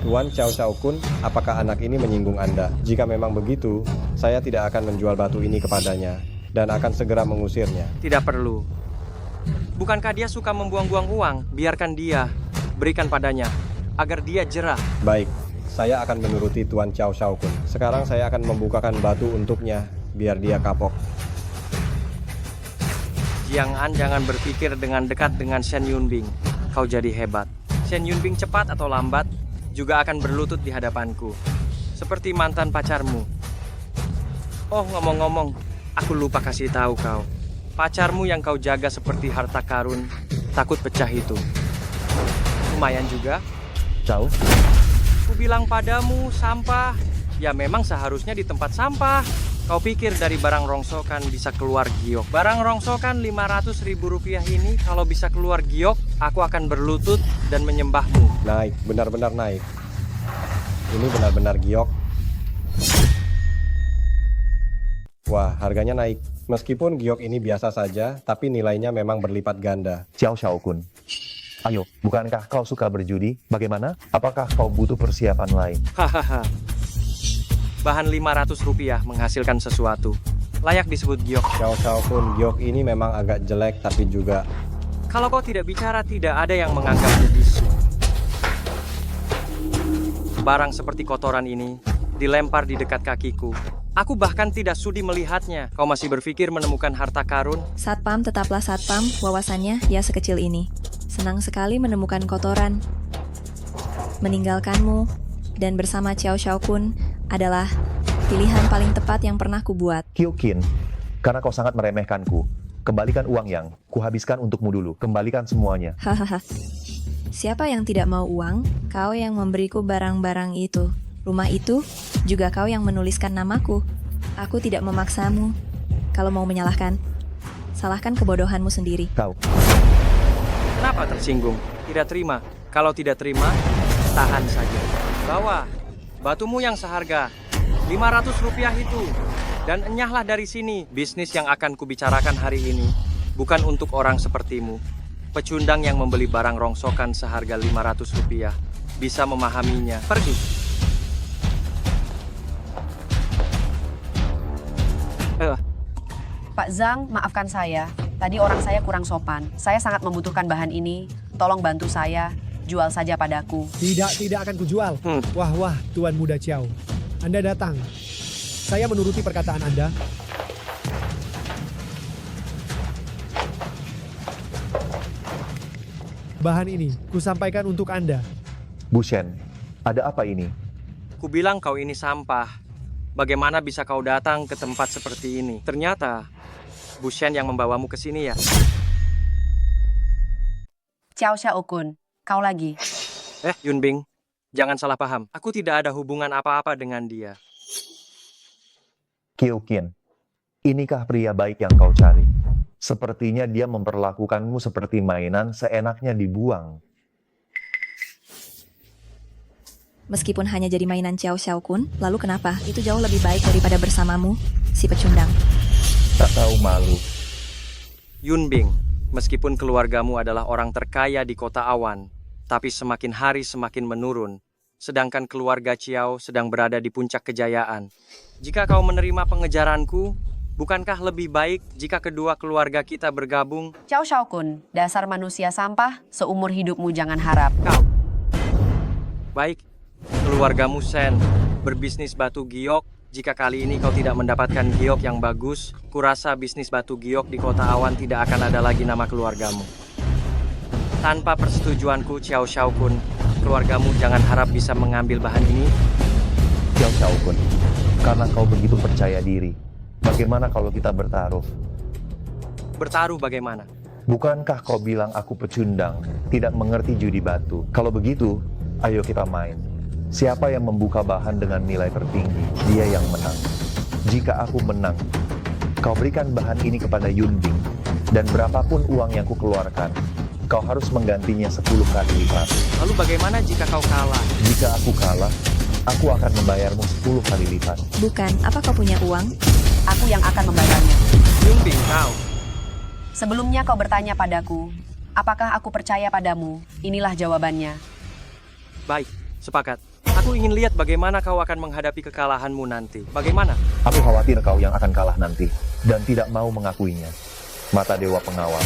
Tuan Chow Chow Kun, apakah anak ini menyinggung Anda? Jika memang begitu, saya tidak akan menjual batu ini kepadanya dan akan segera mengusirnya. Tidak perlu. Bukankah dia suka membuang-buang uang? Biarkan dia. Berikan padanya, agar dia jerah. Baik, saya akan menuruti Tuan Chow Chow Kun. Sekarang saya akan membukakan batu untuknya, biar dia kapok. Jiang An, jangan berpikir dengan dekat dengan Shen Yunbing. Kau jadi hebat. Shen Yunbing cepat atau lambat juga akan berlutut di hadapanku. Seperti mantan pacarmu. Oh, ngomong-ngomong, aku lupa kasih tahu kau. Pacarmu yang kau jaga seperti harta karun, takut pecah itu. Lumayan juga. Chow? Ku bilang padamu, sampah. Ya memang seharusnya di tempat sampah. Kau pikir dari barang rongsokan bisa keluar giok? Barang rongsokan 500.000 rupiah ini kalau bisa keluar giok, aku akan berlutut dan menyembahmu. Naik, benar-benar naik. Ini benar-benar giok. Wah, harganya naik. Meskipun giok ini biasa saja, tapi nilainya memang berlipat ganda. Chow Chow Kun, ayo, bukankah kau suka berjudi? Bagaimana? Apakah kau butuh persiapan lain? Hahaha. Bahan 500 rupiah menghasilkan sesuatu. Layak disebut giok. Chow Chow Kun, giok ini memang agak jelek, tapi juga... Kalau kau tidak bicara, tidak ada yang menganggapmu bisu. Barang seperti kotoran ini dilempar di dekat kakiku. Aku bahkan tidak sudi melihatnya. Kau masih berpikir menemukan harta karun? Satpam tetaplah satpam, wawasannya ya sekecil ini. Senang sekali menemukan kotoran. Meninggalkanmu dan bersama Chow Chow Kun adalah pilihan paling tepat yang pernah kubuat. Kyokin, karena kau sangat meremehkanku. Kembalikan uang yang kuhabiskan untukmu dulu. Kembalikan semuanya. Hahaha. Siapa yang tidak mau uang? Kau yang memberiku barang-barang itu. Rumah itu, juga kau yang menuliskan namaku. Aku tidak memaksamu. Kalau mau menyalahkan, salahkan kebodohanmu sendiri. Kau. Kenapa tersinggung? Tidak terima. Kalau tidak terima, tahan saja. Bawa batumu yang seharga 500 rupiah itu. Dan enyahlah dari sini. Bisnis yang akan kubicarakan hari ini bukan untuk orang sepertimu. Pecundang yang membeli barang rongsokan seharga 500 rupiah bisa memahaminya. Pergi. Pak Zhang, maafkan saya. Tadi orang saya kurang sopan. Saya sangat membutuhkan bahan ini. Tolong bantu saya. Jual saja padaku. Tidak akan kujual. Wah, Tuan Muda Chow. Anda datang. Saya menuruti perkataan Anda. Bahan ini, kusampaikan untuk Anda. Bu Shen, ada apa ini? Kubilang kau ini sampah. Bagaimana bisa kau datang ke tempat seperti ini? Ternyata, Bu Shen yang membawamu ke sini ya? Chow Chow Kun, kau lagi. Yunbing, jangan salah paham. Aku tidak ada hubungan apa-apa dengan dia. Kyokin, inikah pria baik yang kau cari? Sepertinya dia memperlakukanmu seperti mainan, seenaknya dibuang. Meskipun hanya jadi mainan Chow Chow Kun, lalu kenapa? Itu jauh lebih baik daripada bersamamu, si pecundang. Tak tahu malu. Yunbing, meskipun keluargamu adalah orang terkaya di kota awan, tapi semakin hari semakin menurun, sedangkan keluarga Chiao sedang berada di puncak kejayaan. Jika kau menerima pengejaranku, bukankah lebih baik jika kedua keluarga kita bergabung? Chow Chow Kun, dasar manusia sampah, seumur hidupmu jangan harap. Kau. Baik, keluargamu Shen, berbisnis batu giok. Jika kali ini kau tidak mendapatkan giok yang bagus, kurasa bisnis batu giok di kota awan tidak akan ada lagi nama keluargamu. Tanpa persetujuanku, Chow Chow Kun, keluargamu jangan harap bisa mengambil bahan ini. Chow Chow Kun, karena kau begitu percaya diri, bagaimana kalau kita bertaruh? Bertaruh bagaimana? Bukankah kau bilang aku pecundang, tidak mengerti judi batu? Kalau begitu, ayo kita main. Siapa yang membuka bahan dengan nilai tertinggi, dia yang menang. Jika aku menang, kau berikan bahan ini kepada Yunbing. Dan berapapun uang yang kukeluarkan, kau harus menggantinya 10 kali lipat. Lalu bagaimana jika kau kalah? Jika aku kalah, aku akan membayarmu 10 kali lipat. Bukan, apa kau punya uang? Aku yang akan membayarnya. Yunbing, kau. Sebelumnya kau bertanya padaku, apakah aku percaya padamu? Inilah jawabannya. Baik, sepakat. Aku ingin lihat bagaimana kau akan menghadapi kekalahanmu nanti. Bagaimana? Aku khawatir kau yang akan kalah nanti, dan tidak mau mengakuinya. Mata Dewa Pengawal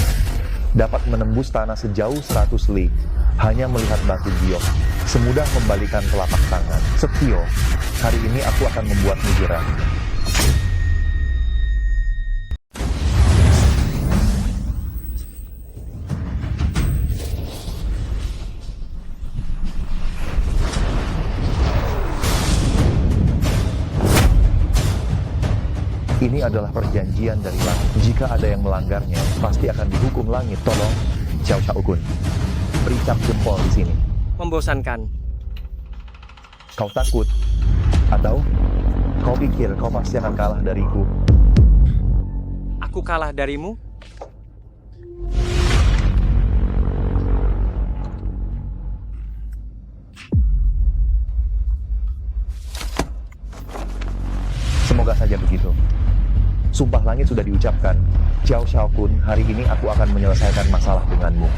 dapat menembus tanah sejauh 100 li, hanya melihat batu giok, semudah membalikan telapak tangan. Setio, hari ini aku akan membuatmu jerah. Ini adalah perjanjian dari langit. Jika ada yang melanggarnya, pasti akan dihukum langit. Tolong, Xiao Shaokun, beri cap jempol di sini. Membosankan. Kau takut? Atau kau pikir kau pasti akan kalah dariku? Aku kalah darimu? Semoga saja begitu. Sumpah langit sudah diucapkan. Xiao Shaokun, hari ini aku akan menyelesaikan masalah denganmu.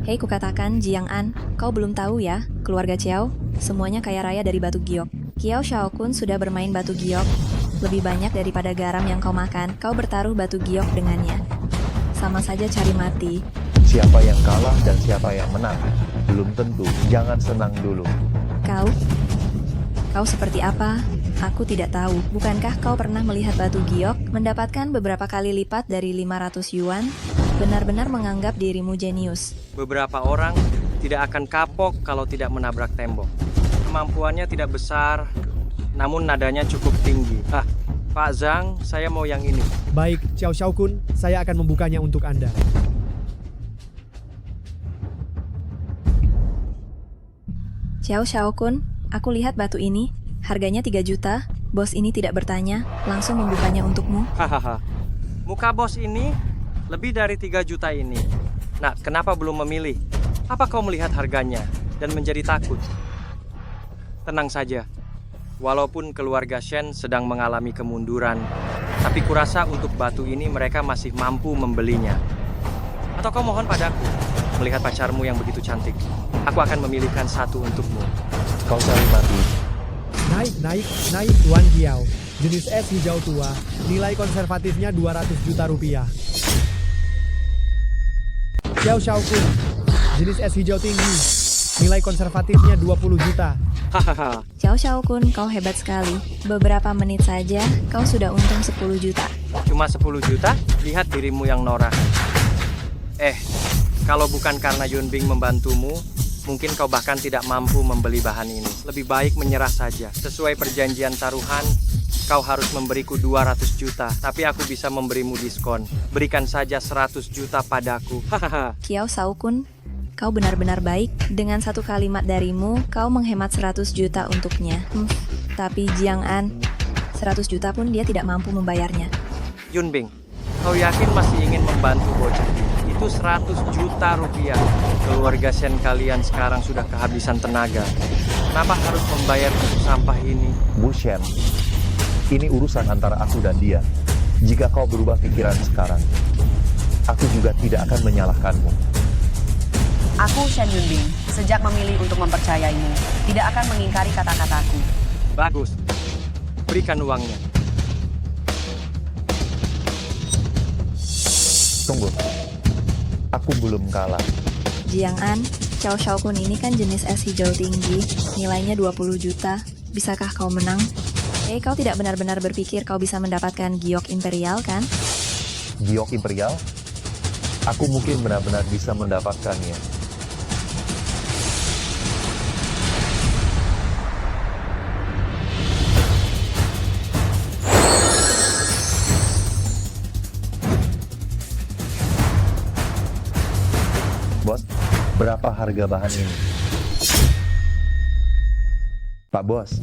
Hei, kukatakan, Jiang An, kau belum tahu ya, keluarga Xiao, semuanya kaya raya dari batu giok. Xiao Shaokun sudah bermain batu giok lebih banyak daripada garam yang kau makan. Kau bertaruh batu giok dengannya. Sama saja cari mati. Siapa yang kalah dan siapa yang menang? Belum tentu, jangan senang dulu. Kau seperti apa? Aku tidak tahu. Bukankah kau pernah melihat batu giok mendapatkan beberapa kali lipat dari 500 yuan? Benar-benar menganggap dirimu jenius. Beberapa orang tidak akan kapok kalau tidak menabrak tembok. Kemampuannya tidak besar, namun nadanya cukup tinggi. Pak Zhang, saya mau yang ini. Baik, Xiao Shaokun, saya akan membukanya untuk Anda. Xiao Shaokun, aku lihat batu ini, harganya 3 juta, bos ini tidak bertanya, langsung membukanya untukmu. Hahaha, muka bos ini lebih dari 3 juta ini. Nah, kenapa belum memilih? Apa kau melihat harganya dan menjadi takut? Tenang saja, walaupun keluarga Shen sedang mengalami kemunduran, tapi kurasa untuk batu ini mereka masih mampu membelinya. Atau kau mohon padaku, melihat pacarmu yang begitu cantik, aku akan memilihkan satu untukmu. Kau cari mati. Naik, Tuan Xiao. Jenis es hijau tua, nilai konservatifnya 200 juta rupiah. Xiao Shaokun, jenis es hijau tinggi, nilai konservatifnya 20 juta. Hahaha. Xiao Shaokun, kau hebat sekali. Beberapa menit saja, kau sudah untung 10 juta. Cuma 10 juta? Lihat dirimu yang norak. Kalau bukan karena Yunbing membantumu, mungkin kau bahkan tidak mampu membeli bahan ini. Lebih baik menyerah saja. Sesuai perjanjian taruhan, kau harus memberiku 200 juta, tapi aku bisa memberimu diskon. Berikan saja 100 juta padaku. Hahaha. Xiao Shaokun, kau benar-benar baik. Dengan satu kalimat darimu, kau menghemat 100 juta untuknya. Tapi Jiang An, 100 juta pun dia tidak mampu membayarnya. Yunbing, kau yakin masih ingin membantu bocah? Itu 100 juta rupiah. Keluarga Shen kalian sekarang sudah kehabisan tenaga. Kenapa harus membayar untuk sampah ini? Bu Shen, ini urusan antara aku dan dia. Jika kau berubah pikiran sekarang, aku juga tidak akan menyalahkanmu. Aku Shen Yunbing, sejak memilih untuk mempercayaimu, tidak akan mengingkari kata-kataku. Bagus. Berikan uangnya. Tunggu. Aku belum kalah. Jiang An, Xiao Shaokun ini kan jenis es hijau tinggi, nilainya 20 juta. Bisakah kau menang? Kau tidak benar-benar berpikir kau bisa mendapatkan giok imperial, kan? Giok imperial? Aku mungkin benar-benar bisa mendapatkannya. Bos, berapa harga bahan ini? Pak Bos,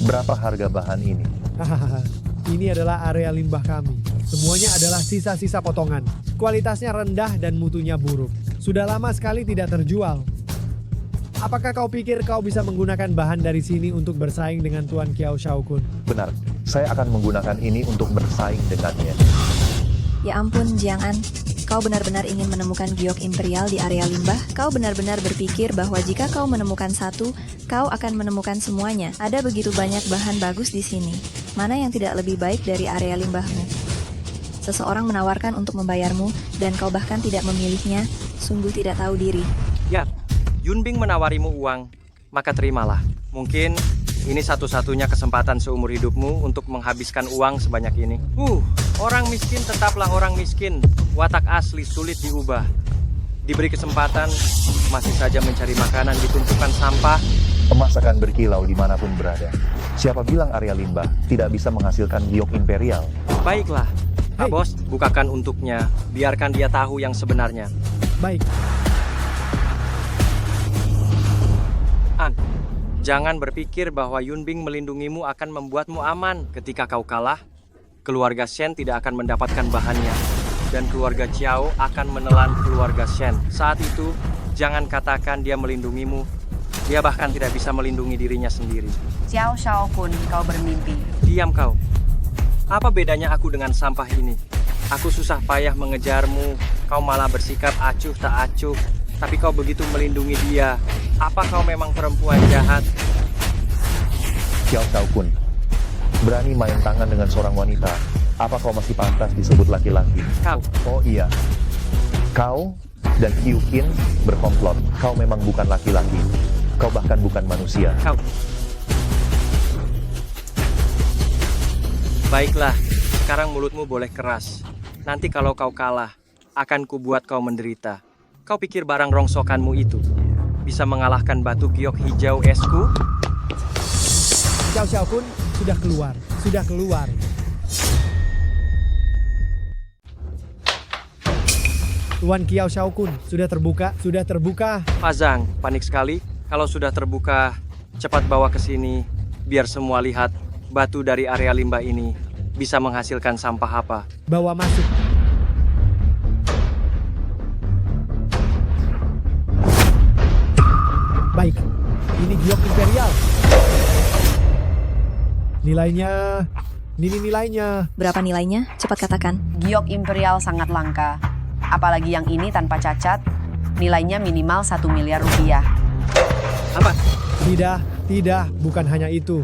berapa harga bahan ini? Hahaha, ini adalah area limbah kami. Semuanya adalah sisa-sisa potongan. Kualitasnya rendah dan mutunya buruk. Sudah lama sekali tidak terjual. Apakah kau pikir kau bisa menggunakan bahan dari sini untuk bersaing dengan Tuan Kiao Shao Kun? Benar, saya akan menggunakan ini untuk bersaing dengannya. Ya ampun, Jiang An. Kau benar-benar ingin menemukan giok imperial di area limbah? Kau benar-benar berpikir bahwa jika kau menemukan satu, kau akan menemukan semuanya. Ada begitu banyak bahan bagus di sini. Mana yang tidak lebih baik dari area limbahmu? Seseorang menawarkan untuk membayarmu, dan kau bahkan tidak memilihnya. Sungguh tidak tahu diri. Ya, Yunbing menawarimu uang, maka terimalah. Mungkin ini satu-satunya kesempatan seumur hidupmu untuk menghabiskan uang sebanyak ini. Orang miskin tetaplah orang miskin. Watak asli sulit diubah. Diberi kesempatan, masih saja mencari makanan di tumpukan sampah. Emas akan berkilau dimanapun berada. Siapa bilang area limbah tidak bisa menghasilkan giok imperial? Baiklah, Pak Bos, bukakan untuknya. Biarkan dia tahu yang sebenarnya. Baik. An, jangan berpikir bahwa Yunbing melindungimu akan membuatmu aman. Ketika kau kalah, keluarga Shen tidak akan mendapatkan bahannya. Dan keluarga Chiao akan menelan keluarga Shen. Saat itu, jangan katakan dia melindungimu. Dia bahkan tidak bisa melindungi dirinya sendiri. Xiao Shao Kun, kau bermimpi. Diam kau. Apa bedanya aku dengan sampah ini? Aku susah payah mengejarmu. Kau malah bersikap acuh tak acuh. Tapi kau begitu melindungi dia. Apa kau memang perempuan jahat? Kiao Shao Kun, berani main tangan dengan seorang wanita. Apa kau masih pantas disebut laki-laki? Kau. Oh iya. Kau dan Qiu Qin berkomplot. Kau memang bukan laki-laki. Kau bahkan bukan manusia. Kau. Baiklah, sekarang mulutmu boleh keras. Nanti kalau kau kalah, akan kubuat kau menderita. Kau pikir barang rongsokanmu itu bisa mengalahkan batu giok hijau esku? Kiao Shao Kun sudah keluar. Sudah keluar. Tuan Kiao Shao Kun sudah terbuka. Sudah terbuka. Fazang, panik sekali. Kalau sudah terbuka, cepat bawa ke sini. Biar semua lihat batu dari area limbah ini bisa menghasilkan sampah apa. Bawa masuk. Baik, ini giok imperial. Nilainya, ini nilainya. Berapa nilainya? Cepat katakan. Giok imperial sangat langka. Apalagi yang ini tanpa cacat, nilainya minimal 1 miliar rupiah. Apa? Tidak, bukan hanya itu.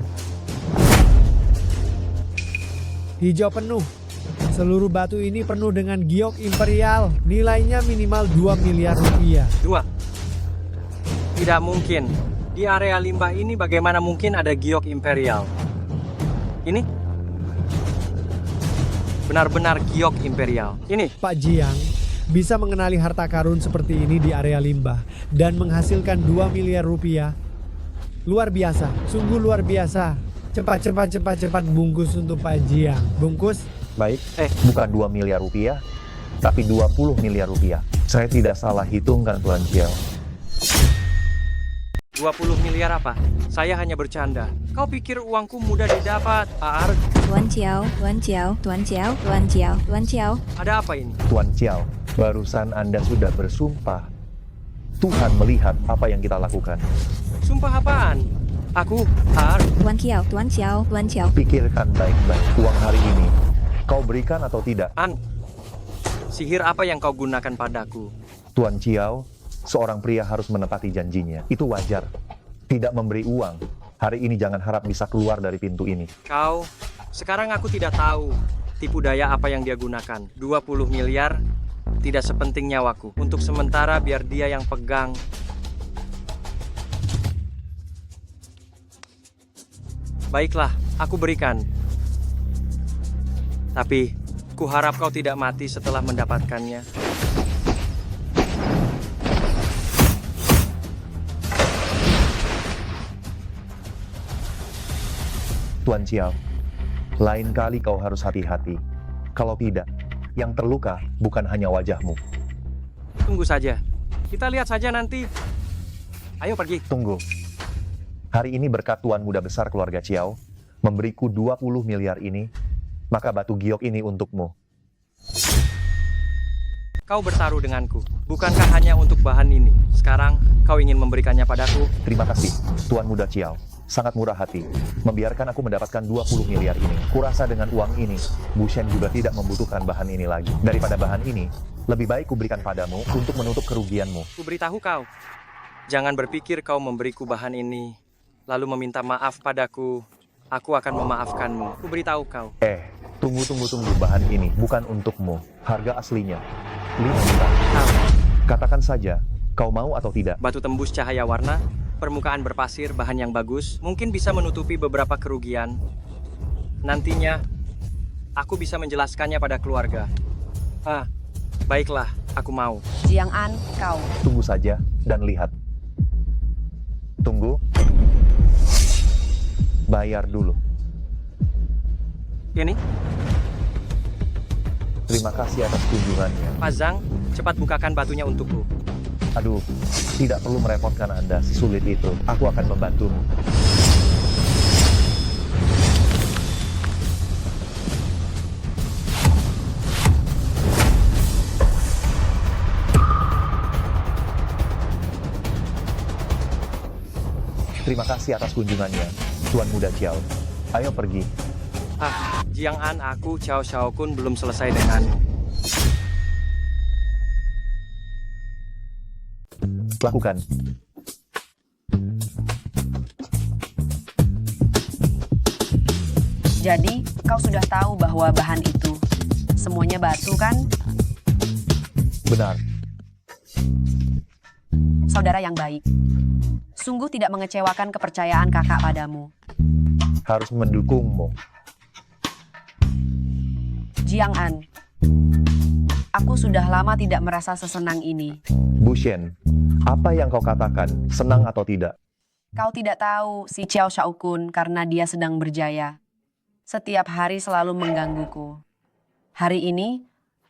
Hijau penuh. Seluruh batu ini penuh dengan giok imperial. Nilainya minimal 2 miliar rupiah. 2. Tidak mungkin. Di area limbah ini bagaimana mungkin ada giok imperial? Ini? Benar-benar giok imperial. Ini? Pak Jiang bisa mengenali harta karun seperti ini di area limbah dan menghasilkan 2 miliar rupiah. Luar biasa, sungguh luar biasa. Cepat bungkus untuk Pak Jiang. Bungkus. Baik. Bukan 2 miliar rupiah, tapi 20 miliar rupiah. Saya tidak salah hitungkan Tuan Chiao. 20 miliar apa? Saya hanya bercanda. Kau pikir uangku mudah didapat, Ar? Tuan Chiao, Tuan Chiao, Tuan Chiao, Tuan Chiao, Tuan Chiao. Ada apa ini? Tuan Chiao, barusan Anda sudah bersumpah. Tuhan melihat apa yang kita lakukan. Sumpah apaan? Aku, Ar. Tuan Chiao, Tuan Chiao, Tuan Chiao. Pikirkan baik-baik uang hari ini. Kau berikan atau tidak? An, sihir apa yang kau gunakan padaku? Tuan Chiao, seorang pria harus menepati janjinya. Itu wajar. Tidak memberi uang. Hari ini jangan harap bisa keluar dari pintu ini. Kau, sekarang aku tidak tahu tipu daya apa yang dia gunakan. 20 miliar tidak sepenting nyawaku. Untuk sementara biar dia yang pegang. Baiklah, aku berikan. Tapi, kuharap kau tidak mati setelah mendapatkannya. Tuan Chiao, lain kali kau harus hati-hati. Kalau tidak, yang terluka bukan hanya wajahmu. Tunggu saja. Kita lihat saja nanti. Ayo pergi. Tunggu. Hari ini berkat Tuan Muda Besar keluarga Chiao, memberiku 20 miliar ini, maka batu giok ini untukmu. Kau bertaruh denganku, bukankah hanya untuk bahan ini? Sekarang, kau ingin memberikannya padaku? Terima kasih, Tuan Muda Chiao. Sangat murah hati, membiarkan aku mendapatkan 20 miliar ini. Kurasa dengan uang ini, Bu Shen juga tidak membutuhkan bahan ini lagi. Daripada bahan ini, lebih baik kuberikan padamu untuk menutup kerugianmu. Kuberitahu kau, jangan berpikir kau memberiku bahan ini, lalu meminta maaf padaku. Aku akan memaafkanmu. Kuberitahu kau. Tunggu, bahan ini bukan untukmu. Harga aslinya 5 juta. Katakan saja, kau mau atau tidak? Batu tembus cahaya warna, permukaan berpasir, bahan yang bagus, mungkin bisa menutupi beberapa kerugian. Nantinya, aku bisa menjelaskannya pada keluarga. Baiklah, aku mau. Jiang An, kau. Tunggu saja dan lihat. Tunggu. Bayar dulu. Ini? Terima kasih atas kunjungannya. Pak Zhang, cepat bukakan batunya untukku. Aduh, tidak perlu merepotkan Anda sesulit itu. Aku akan membantumu. Terima kasih atas kunjungannya, Tuan Muda Chiao. Ayo pergi. Jiang An, aku Cao Xiaokun belum selesai denganmu. Lakukan. Jadi, kau sudah tahu bahwa bahan itu semuanya batu kan? Benar. Saudara yang baik. Sungguh tidak mengecewakan kepercayaan kakak padamu. Harus mendukungmu. Jiang An, aku sudah lama tidak merasa sesenang ini. Bu Shen, apa yang kau katakan, senang atau tidak? Kau tidak tahu si Cao Xiaokun karena dia sedang berjaya. Setiap hari selalu menggangguku. Hari ini,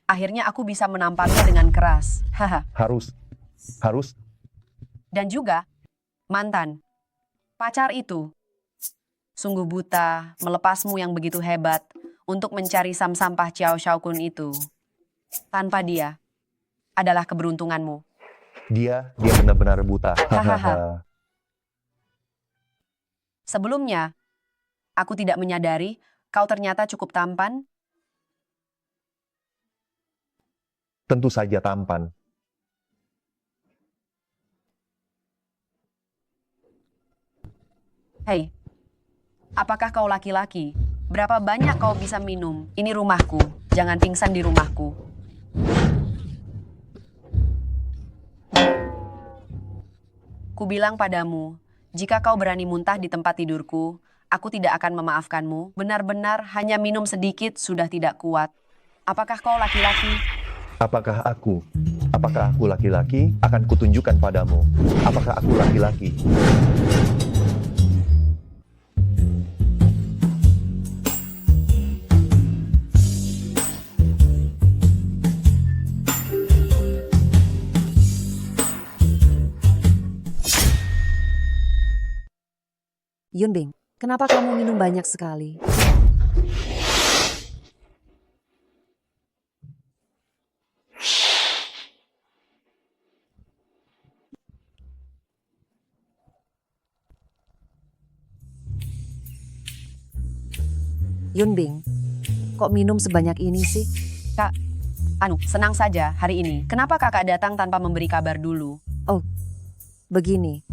akhirnya aku bisa menampaknya dengan keras. Harus. Dan juga, mantan, pacar itu. Sungguh buta, melepasmu yang begitu hebat untuk mencari sampah Cao Xiaokun itu. Tanpa dia, adalah keberuntunganmu. Dia benar-benar buta. Sebelumnya, aku tidak menyadari kau ternyata cukup tampan. Tentu saja tampan. Hei, apakah kau laki-laki? Berapa banyak kau bisa minum? Ini rumahku, jangan pingsan di rumahku. Kubilang padamu, jika kau berani muntah di tempat tidurku, aku tidak akan memaafkanmu. Benar-benar hanya minum sedikit sudah tidak kuat. Apakah kau laki-laki? Apakah aku laki-laki? Akan kutunjukkan padamu. Apakah aku laki-laki? Yunbing, kenapa kamu minum banyak sekali? Yunbing, kok minum sebanyak ini sih? Kak, senang saja hari ini. Kenapa kakak datang tanpa memberi kabar dulu? Oh, begini.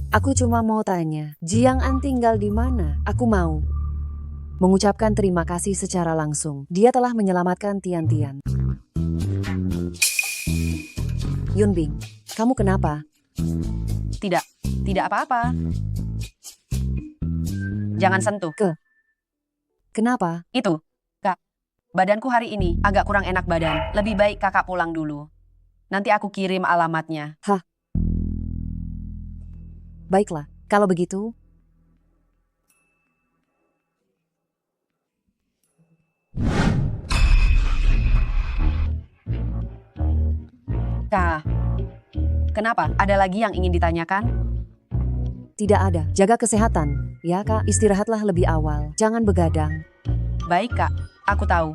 Aku cuma mau tanya, Jiang An tinggal di mana? Aku mau mengucapkan terima kasih secara langsung. Dia telah menyelamatkan Tian-Tian. Yunbing, kamu kenapa? Tidak apa-apa. Jangan sentuh. Kenapa? Itu, Kak. Badanku hari ini agak kurang enak badan. Lebih baik kakak pulang dulu. Nanti aku kirim alamatnya. Baiklah, kalau begitu. Kak, kenapa? Ada lagi yang ingin ditanyakan? tidak ada. Jaga kesehatan. Ya Kak, istirahatlah lebih awal. Jangan begadang. Baik, Kak. Aku tahu.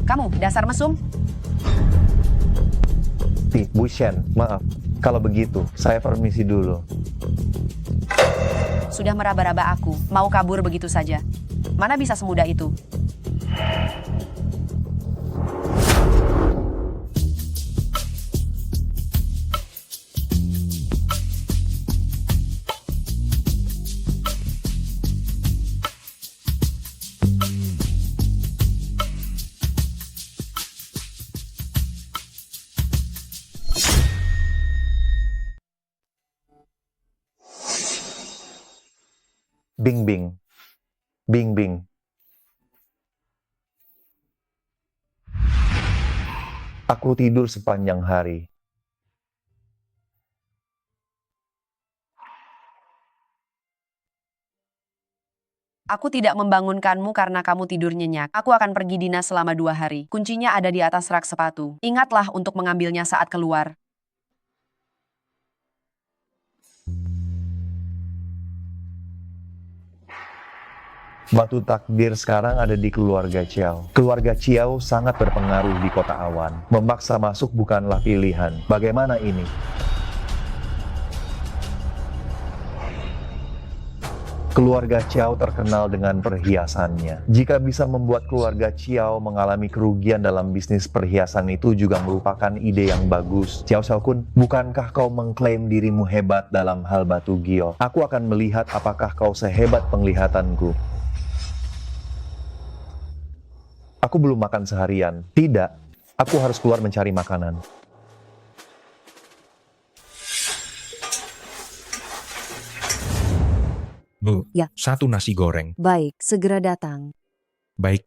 Kamu, dasar mesum. Bu Shen, maaf. Kalau begitu, saya permisi dulu. Sudah meraba-raba aku, mau kabur begitu saja. Mana bisa semudah itu? Bing bing. Bing bing. Aku tidur sepanjang hari. Aku tidak membangunkanmu karena kamu tidur nyenyak. Aku akan pergi dinas selama 2 hari. Kuncinya ada di atas rak sepatu. Ingatlah untuk mengambilnya saat keluar. Batu takdir sekarang ada di keluarga Chiao. Keluarga Chiao sangat berpengaruh di kota awan. Memaksa masuk bukanlah pilihan. Bagaimana ini? Keluarga Chiao terkenal dengan perhiasannya. Jika bisa membuat keluarga Chiao mengalami kerugian dalam bisnis perhiasan itu juga merupakan ide yang bagus. Chiao Xiaokun, bukankah kau mengklaim dirimu hebat dalam hal batu gio? Aku akan melihat apakah kau sehebat penglihatanku. Aku belum makan seharian. Tidak, aku harus keluar mencari makanan. Bu, Ya. 1 nasi goreng. Baik, segera datang. Baik.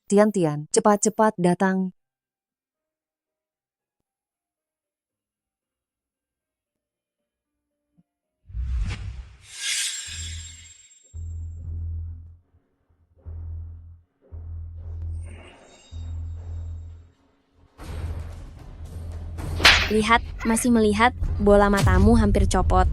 Tian, cepat-cepat datang. Lihat, masih melihat, bola matamu hampir copot.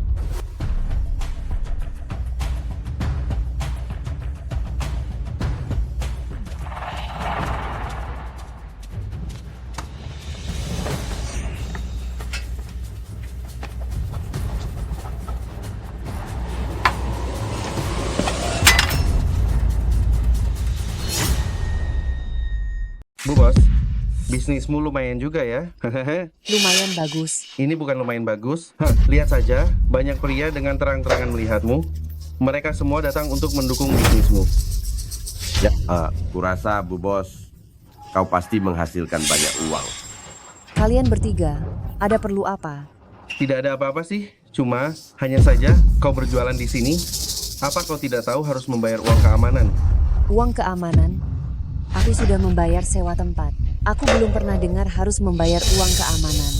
Bu Bos, bisnismu lumayan juga ya. Lumayan bagus. Ini bukan lumayan bagus. Lihat saja, banyak pria dengan terang-terangan melihatmu. Mereka semua datang untuk mendukung bisnismu. Ya, kurasa Bu Bos, kau pasti menghasilkan banyak uang. Kalian bertiga, ada perlu apa? Tidak ada apa-apa sih, cuma hanya saja kau berjualan di sini. Apa kau tidak tahu harus membayar uang keamanan? Uang keamanan? Aku sudah membayar sewa tempat. Aku belum pernah dengar harus membayar uang keamanan.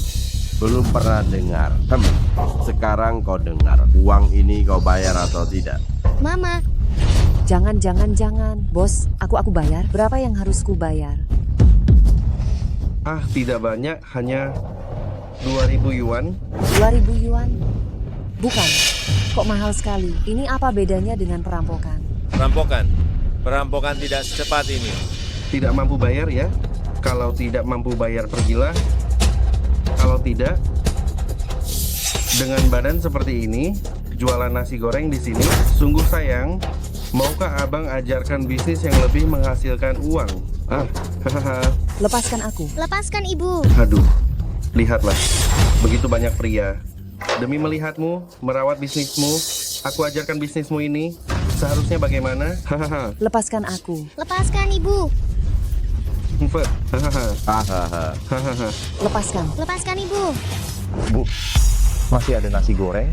Belum pernah dengar. Sekarang kau dengar. Uang ini kau bayar atau tidak? Mama. Jangan. Bos, aku bayar. Berapa yang harus ku bayar? Tidak banyak, hanya 2.000 yuan. 2.000 yuan? Bukan. Kok mahal sekali? Ini apa bedanya dengan perampokan? Perampokan tidak secepat ini. Tidak mampu bayar ya? Kalau tidak mampu bayar pergilah. Kalau tidak, dengan badan seperti ini, jualan nasi goreng di sini, sungguh sayang. Maukah abang ajarkan bisnis yang lebih menghasilkan uang? Lepaskan aku. Lepaskan ibu. Aduh, lihatlah, begitu banyak pria. Demi melihatmu, merawat bisnismu, aku ajarkan bisnismu ini. Seharusnya bagaimana? Lepaskan aku. Lepaskan ibu. Lepaskan. Lepaskan ibu. Bu, masih ada nasi goreng?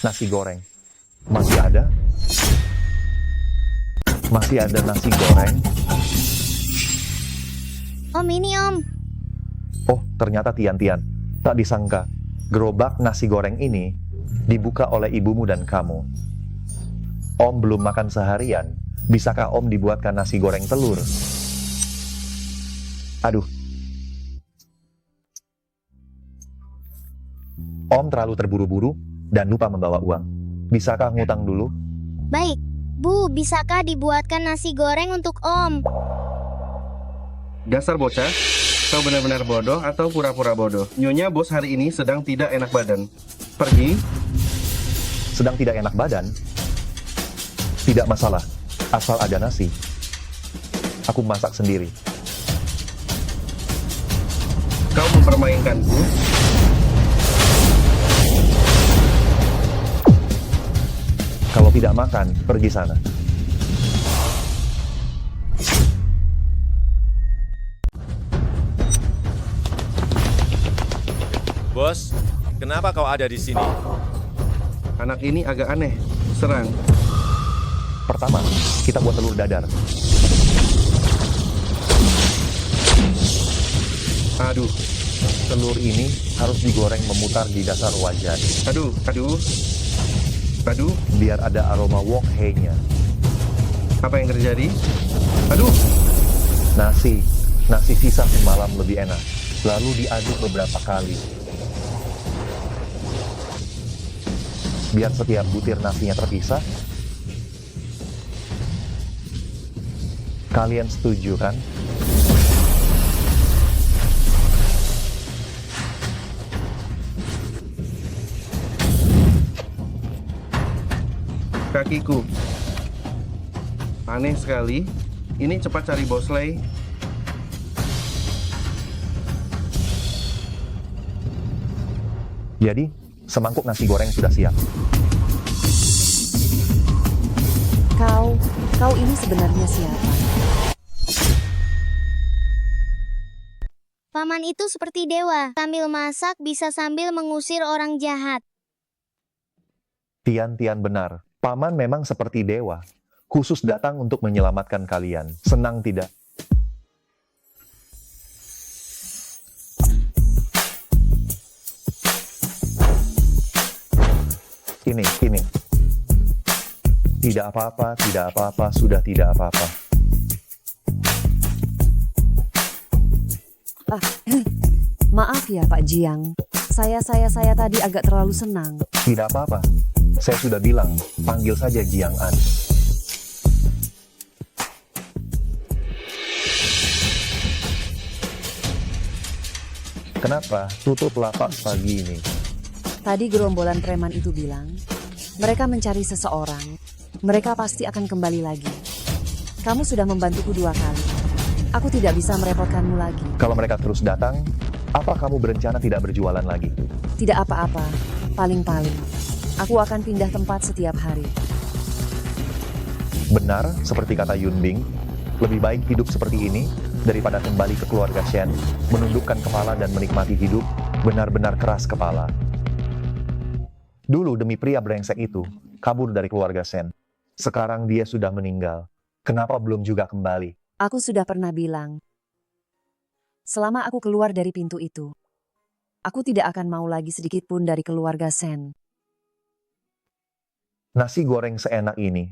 Nasi goreng. Masih ada? Masih ada nasi goreng? Om, ini om. Oh, ternyata Tian. Tak disangka, gerobak nasi goreng ini dibuka oleh ibumu dan kamu. Om belum makan seharian. Bisakah Om dibuatkan nasi goreng telur? Aduh. Om terlalu terburu-buru dan lupa membawa uang. Bisakah ngutang dulu? Baik, Bu, bisakah dibuatkan nasi goreng untuk Om? Dasar bocah, kau benar-benar bodoh atau pura-pura bodoh. Nyonya bos hari ini sedang tidak enak badan. Pergi. Sedang tidak enak badan? Tidak masalah, asal ada nasi. Aku masak sendiri. Kau mempermainkanku? Kalau tidak makan, pergi sana. Bos, kenapa kau ada di sini? Anak ini agak aneh. Serang. Pertama, kita buat telur dadar. Aduh. Telur ini harus digoreng memutar di dasar wajan. Aduh. Biar ada aroma wok hei-nya. Apa yang terjadi? Aduh. Nasi sisa semalam lebih enak. Lalu diaduk beberapa kali. Biar setiap butir nasinya terpisah. Kalian setuju kan? Kakiku. Aneh sekali. Ini cepat cari Bosley. Jadi, semangkuk nasi goreng sudah siap. Kau ini sebenarnya siapa? Paman itu seperti dewa. Sambil masak bisa sambil mengusir orang jahat. Tian benar. Paman memang seperti dewa. Khusus datang untuk menyelamatkan kalian. Senang tidak? Ini. Tidak apa-apa, sudah tidak apa-apa. Maaf ya Pak Jiang. Saya tadi agak terlalu senang. Tidak apa-apa. Saya sudah bilang, panggil saja Jiang An. Kenapa tutup lapak pagi ini? Tadi gerombolan preman itu bilang, mereka mencari seseorang. Mereka pasti akan kembali lagi. Kamu sudah membantuku 2 kali. Aku tidak bisa merepotkanmu lagi. Kalau mereka terus datang, apa kamu berencana tidak berjualan lagi? Tidak apa-apa. Paling-paling. Aku akan pindah tempat setiap hari. Benar, seperti kata Yun Bing, lebih baik hidup seperti ini daripada kembali ke keluarga Shen, menundukkan kepala dan menikmati hidup, benar-benar keras kepala. Dulu demi pria brengsek itu, kabur dari keluarga Shen. Sekarang dia sudah meninggal. Kenapa belum juga kembali? Aku sudah pernah bilang, selama aku keluar dari pintu itu, aku tidak akan mau lagi sedikit pun dari keluarga Shen. Nasi goreng seenak ini,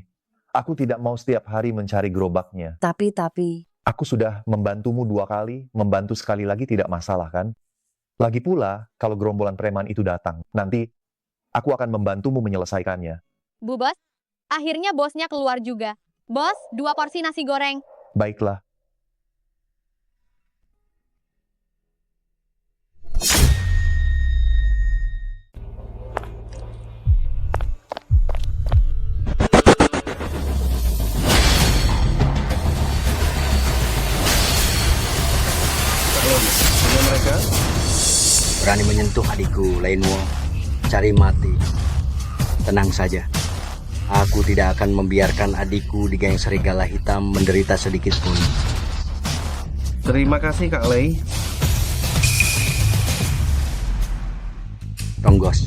aku tidak mau setiap hari mencari gerobaknya. Tapi... Aku sudah membantumu 2 kali, membantu sekali lagi tidak masalah kan? Lagi pula, kalau gerombolan preman itu datang, nanti aku akan membantumu menyelesaikannya. Bu Bos, akhirnya bosnya keluar juga. Bos, 2 porsi nasi goreng. Baiklah. Mereka berani menyentuh adikku, Lainwo. Cari mati. Tenang saja. Aku tidak akan membiarkan adikku di geng serigala hitam menderita sedikit pun. Terima kasih Kak Lei. Ronggos.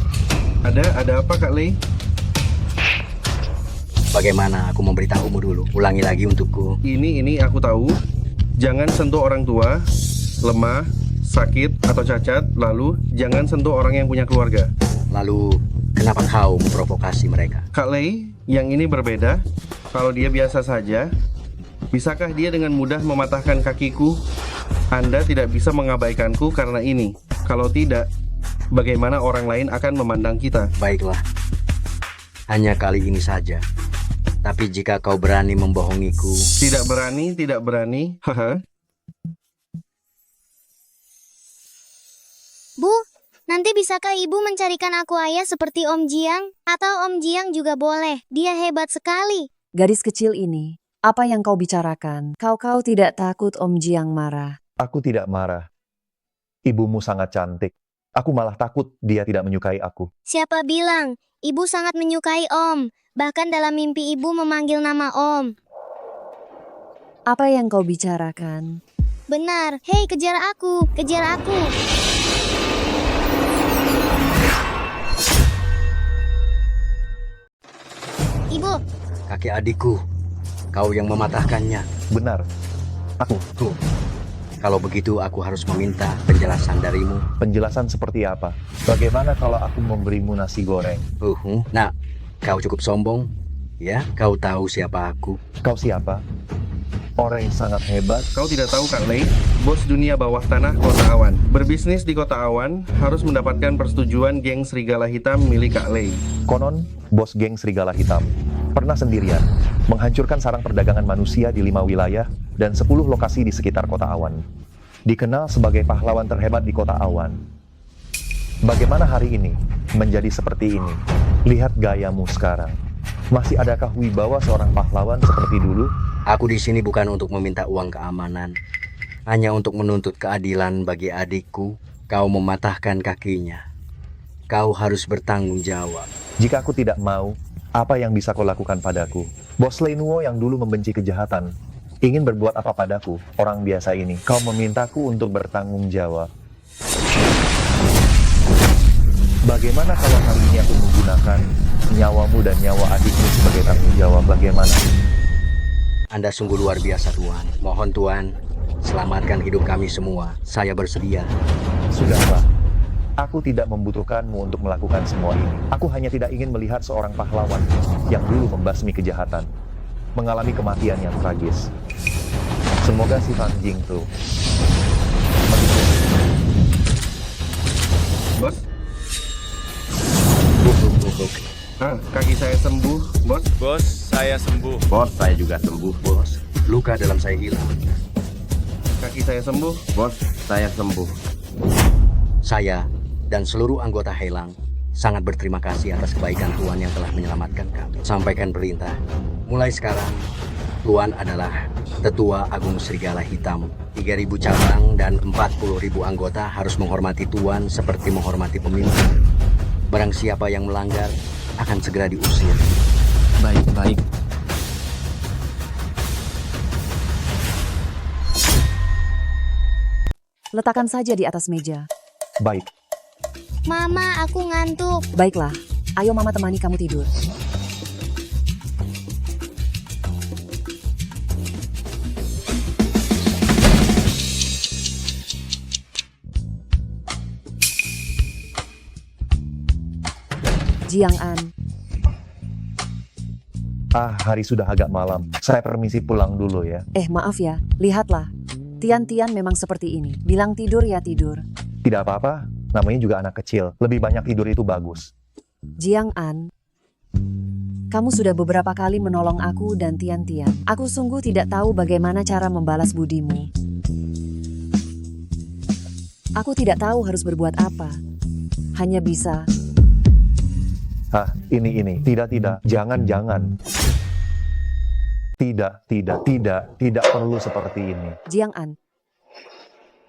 Ada apa Kak Lei? Bagaimana aku memberitahumu dulu? Ulangi lagi untukku. Ini aku tahu. Jangan sentuh orang tua, lemah, sakit, atau cacat. Lalu, jangan sentuh orang yang punya keluarga. Lalu, kenapa kau memprovokasi mereka? Kak Lei, Yang ini berbeda. Kalau dia biasa saja, bisakah dia dengan mudah mematahkan kakiku? Anda tidak bisa mengabaikanku karena ini. Kalau tidak, bagaimana orang lain akan memandang kita? Baiklah, hanya kali ini saja. Tapi jika kau berani membohongiku... Tidak berani. Haha. Bu, nanti bisakah ibu mencarikan aku ayah seperti Om Jiang? Atau Om Jiang juga boleh, dia hebat sekali. Gadis kecil ini, apa yang kau bicarakan? Kau tidak takut Om Jiang marah? Aku tidak marah. Ibumu sangat cantik. Aku malah takut dia tidak menyukai aku. Siapa bilang? Ibu sangat menyukai Om. Bahkan dalam mimpi ibu memanggil nama Om. Apa yang kau bicarakan? Benar. Hei, kejar aku. Kejar aku. Ibu. Kakek adikku, kau yang mematahkannya. Benar. Aku. Tuh. Kalau begitu aku harus meminta penjelasan darimu. Penjelasan seperti apa? Bagaimana kalau aku memberimu nasi goreng? Nah, kau cukup sombong. Ya, kau tahu siapa aku. Kau siapa? Orang yang sangat hebat. Kau tidak tahu Kak Lei, bos dunia bawah tanah Kota Awan. Berbisnis di Kota Awan harus mendapatkan persetujuan geng Serigala Hitam milik Kak Lei. Konon, bos geng Serigala Hitam pernah sendirian menghancurkan sarang perdagangan manusia di 5 wilayah dan 10 lokasi di sekitar Kota Awan. Dikenal sebagai pahlawan terhebat di Kota Awan. Bagaimana hari ini menjadi seperti ini? Lihat gayamu sekarang. Masih adakah wibawa seorang pahlawan seperti dulu? Aku di sini bukan untuk meminta uang keamanan. Hanya untuk menuntut keadilan bagi adikku. Kau mematahkan kakinya. Kau harus bertanggung jawab. Jika aku tidak mau, apa yang bisa kau lakukan padaku? Bos Lei Nuo yang dulu membenci kejahatan, ingin berbuat apa padaku, orang biasa ini? Kau memintaku untuk bertanggung jawab. Bagaimana kalau hari ini aku menggunakan nyawamu dan nyawa adikmu sebagai tanggung jawab? Bagaimana? Anda sungguh luar biasa, Tuan. Mohon Tuan, selamatkan hidup kami semua. Saya bersedia. Sudahlah. Aku tidak membutuhkanmu untuk melakukan semua ini. Aku hanya tidak ingin melihat seorang pahlawan yang dulu membasmi kejahatan mengalami kematian yang tragis. Semoga si Fang Jing tuh Bos? Kaki saya sembuh, bos. Bos, saya sembuh. Bos, saya juga sembuh, bos. Luka dalam saya hilang. Kaki saya sembuh. Bos, saya sembuh. Saya dan seluruh anggota Helang sangat berterima kasih atas kebaikan Tuan yang telah menyelamatkan kami. Sampaikan perintah. Mulai sekarang, Tuan adalah Tetua Agung Serigala Hitam. 3.000 cabang dan 40.000 anggota harus menghormati Tuan seperti menghormati pemimpin. Barang siapa yang melanggar akan segera diusir. Baik. Letakkan saja di atas meja. Baik. Mama, aku ngantuk. Baiklah, ayo Mama temani kamu tidur. Jiang An. Hari sudah agak malam. Saya permisi pulang dulu ya. Maaf ya, lihatlah. Tian-Tian memang seperti ini. Bilang tidur ya tidur. Tidak apa-apa, namanya juga anak kecil. Lebih banyak tidur itu bagus. Jiang An, kamu sudah beberapa kali menolong aku dan Tian-Tian. Aku sungguh tidak tahu bagaimana cara membalas budimu. Aku tidak tahu harus berbuat apa. Hanya bisa... Ini. Tidak. Jangan. Tidak perlu seperti ini. Jiang An,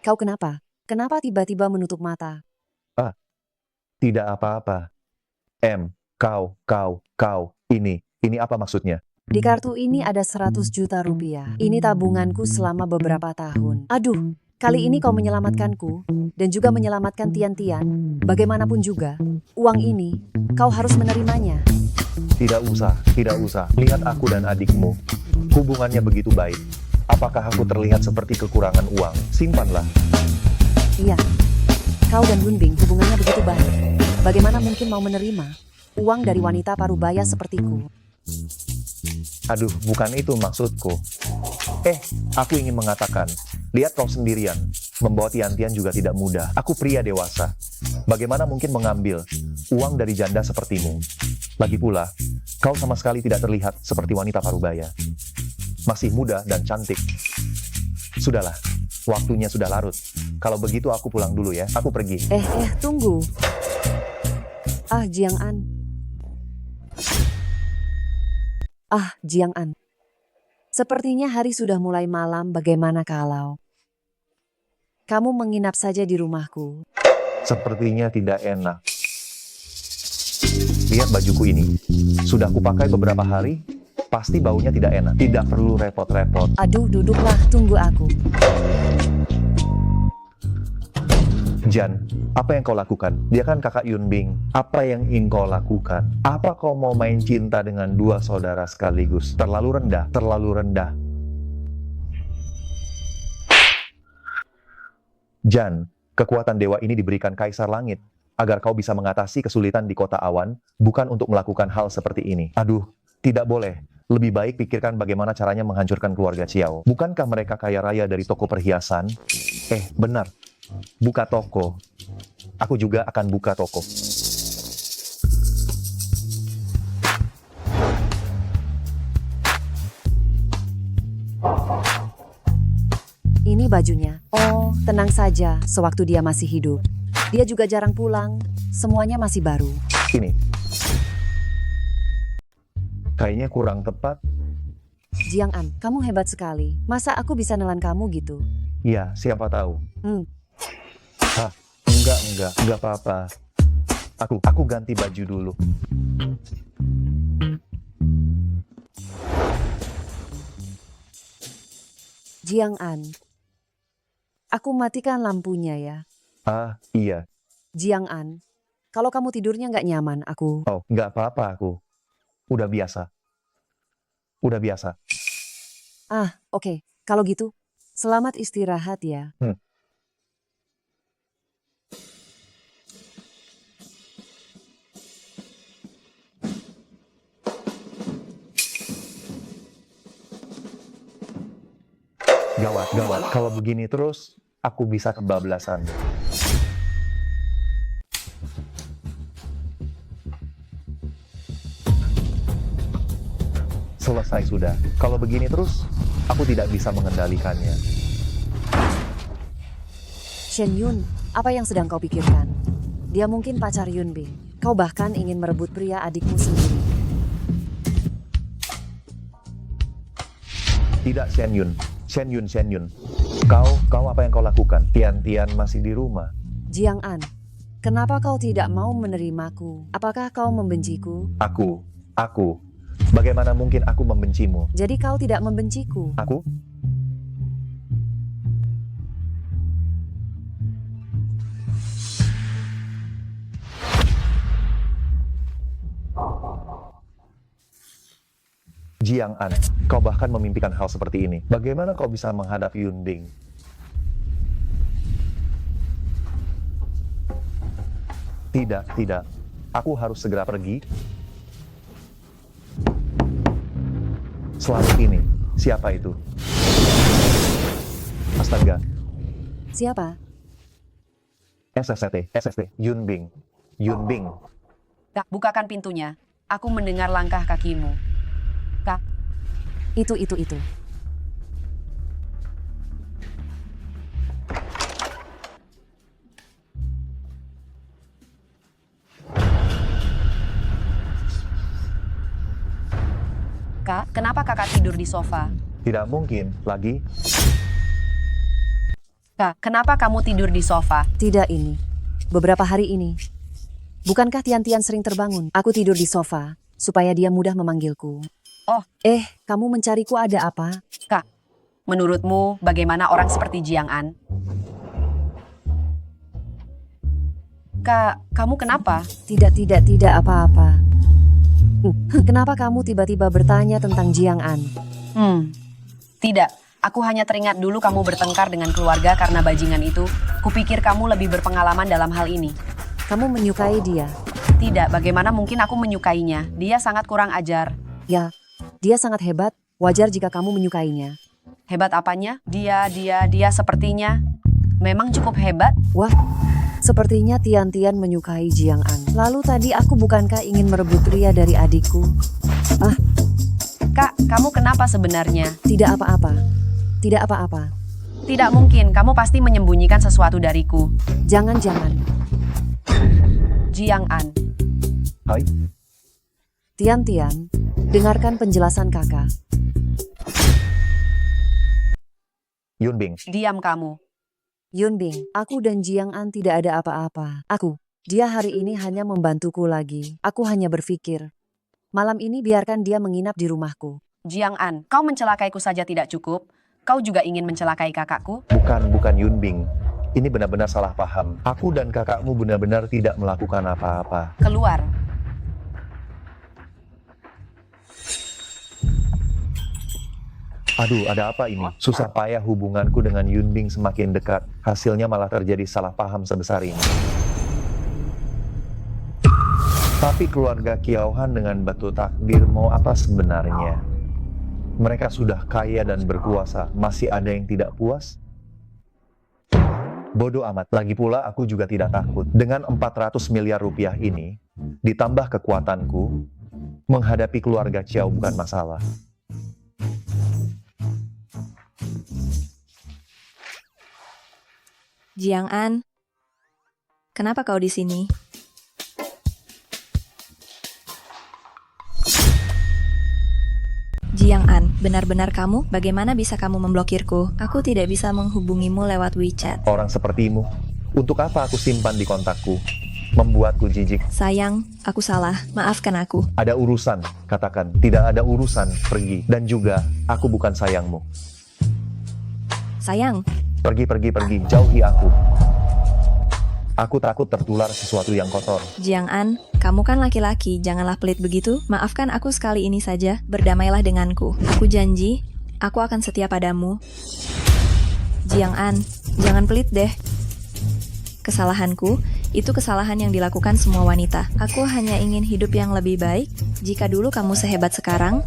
kau kenapa? Kenapa tiba-tiba menutup mata? Tidak apa-apa. Kau. Ini apa maksudnya? Di kartu ini ada 100 juta rupiah. Ini tabunganku selama beberapa tahun. Aduh, kali ini kau menyelamatkanku dan juga menyelamatkan Tian-Tian. Bagaimanapun juga, uang ini kau harus menerimanya. Tidak usah. Lihat aku dan adikmu. Hubungannya begitu baik. Apakah aku terlihat seperti kekurangan uang? Simpanlah. Iya, kau dan Hunbing hubungannya begitu baik. Bagaimana mungkin mau menerima uang dari wanita parubaya sepertiku? Aduh, bukan itu maksudku. Aku ingin mengatakan, lihat kau sendirian. Membawa Tian-Tian juga tidak mudah. Aku pria dewasa. Bagaimana mungkin mengambil uang dari janda sepertimu? Lagi pula, kau sama sekali tidak terlihat seperti wanita parubaya. Masih muda dan cantik. Sudahlah, waktunya sudah larut. Kalau begitu aku pulang dulu ya. Aku pergi. Tunggu. Jiang An. Jiang An. Sepertinya hari sudah mulai malam. Bagaimana kalau kamu menginap saja di rumahku? Sepertinya tidak enak. Lihat bajuku ini. Sudah kupakai beberapa hari. Pasti baunya tidak enak. Tidak perlu repot-repot. Aduh, duduklah. Tunggu aku. Jan, apa yang kau lakukan? Dia kan kakak Yun Bing. Apa yang ingin kau lakukan? Apa kau mau main cinta dengan dua saudara sekaligus? Terlalu rendah, terlalu rendah. Jan, kekuatan dewa ini diberikan Kaisar Langit, agar kau bisa mengatasi kesulitan di kota awan, bukan untuk melakukan hal seperti ini. Aduh, tidak boleh. Lebih baik pikirkan bagaimana caranya menghancurkan keluarga Chiao. Bukankah mereka kaya raya dari toko perhiasan? Benar. Buka toko. Aku juga akan buka toko. Ini bajunya. Oh, tenang saja, sewaktu dia masih hidup. Dia juga jarang pulang, semuanya masih baru. Ini. Kayaknya kurang tepat. Jiang An, kamu hebat sekali. Masa aku bisa nelan kamu gitu? Iya, siapa tahu. Enggak apa-apa. Aku ganti baju dulu. Jiang An, aku matikan lampunya ya. Iya. Jiang An, kalau kamu tidurnya nggak nyaman, aku... Oh, nggak apa-apa aku. Udah biasa. Oke. Kalau gitu, selamat istirahat ya. Gawat. Kalau begini terus, aku bisa kebablasan. Selesai sudah. Kalau begini terus, aku tidak bisa mengendalikannya. Shen Yun, apa yang sedang kau pikirkan? Dia mungkin pacar Yun Bing. Kau bahkan ingin merebut pria adikmu sendiri. Tidak, Shen Yun. Kau apa yang kau lakukan? Tian-Tian masih di rumah. Jiang An, kenapa kau tidak mau menerimaku? Apakah kau membenciku? Aku. Bagaimana mungkin aku membencimu? Jadi kau tidak membenciku? Aku? Jiang An, kau bahkan memimpikan hal seperti ini. Bagaimana kau bisa menghadapi Yun Bing? Tidak. Aku harus segera pergi. Selamat ini. Siapa itu? Astaga. Siapa? SST. Yun Bing. Kak, bukakan pintunya. Aku mendengar langkah kakimu. Kak. Itu. Kak, kenapa kakak tidur di sofa? Tidak mungkin. Lagi? Kak, kenapa kamu tidur di sofa? Tidak ini. Beberapa hari ini. Bukankah Tian-Tian sering terbangun? Aku tidur di sofa, supaya dia mudah memanggilku. Oh. Kamu mencariku ada apa? Kak, menurutmu bagaimana orang seperti Jiang An? Kak, kamu kenapa? Tidak apa-apa. Kenapa kamu tiba-tiba bertanya tentang Jiang An? Tidak. Aku hanya teringat dulu kamu bertengkar dengan keluarga karena bajingan itu. Kupikir kamu lebih berpengalaman dalam hal ini. Kamu menyukai dia? Tidak, bagaimana mungkin aku menyukainya? Dia sangat kurang ajar. Ya, dia sangat hebat. Wajar jika kamu menyukainya. Hebat apanya? Dia sepertinya memang cukup hebat. Wah, sepertinya Tian-Tian menyukai Jiang An. Lalu tadi aku bukankah ingin merebut Ria dari adikku? Ah, Kak, kamu kenapa sebenarnya? tidak apa-apa. Tidak apa-apa. Tidak mungkin, kamu pasti menyembunyikan sesuatu dariku. Jangan-jangan. Jiang An. Hai. Tian-Tian, dengarkan penjelasan kakak. Yunbing, Diam kamu. Yunbing, aku dan Jiang An tidak ada apa-apa. Dia hari ini hanya membantuku lagi. Aku hanya berpikir, malam ini biarkan dia menginap di rumahku. Jiang An, kau mencelakaiku saja tidak cukup. Kau juga ingin mencelakai kakakku? bukan Yunbing. Ini benar-benar salah paham. Aku dan kakakmu benar-benar tidak melakukan apa-apa. Keluar. Aduh, ada apa ini? Susah payah hubunganku dengan Yunbing semakin dekat. Hasilnya malah terjadi salah paham sebesar ini. Tapi keluarga Kiao Han dengan batu takdir mau apa sebenarnya? Mereka sudah kaya dan berkuasa. Masih ada yang tidak puas? Bodoh amat. Lagi pula aku juga tidak takut. Dengan 400 miliar rupiah ini, ditambah kekuatanku, menghadapi keluarga Chiao bukan masalah. Jiang An, kenapa kau di sini? Jiang An, benar-benar kamu? Bagaimana bisa kamu memblokirku? Aku tidak bisa menghubungimu lewat WeChat. Orang sepertimu, untuk apa aku simpan di kontakku? Membuatku jijik. Sayang, aku salah. Maafkan aku. Ada urusan, katakan. Tidak ada urusan, pergi. Dan juga, aku bukan sayangmu. Sayang, Pergi, jauhi aku. Aku takut tertular sesuatu yang kotor. Jiang An, kamu kan laki-laki, janganlah pelit begitu. Maafkan aku sekali ini saja, berdamailah denganku. Aku janji, aku akan setia padamu. Jiang An, jangan pelit deh. Kesalahanku, itu kesalahan yang dilakukan semua wanita. Aku hanya ingin hidup yang lebih baik. Jika dulu kamu sehebat sekarang,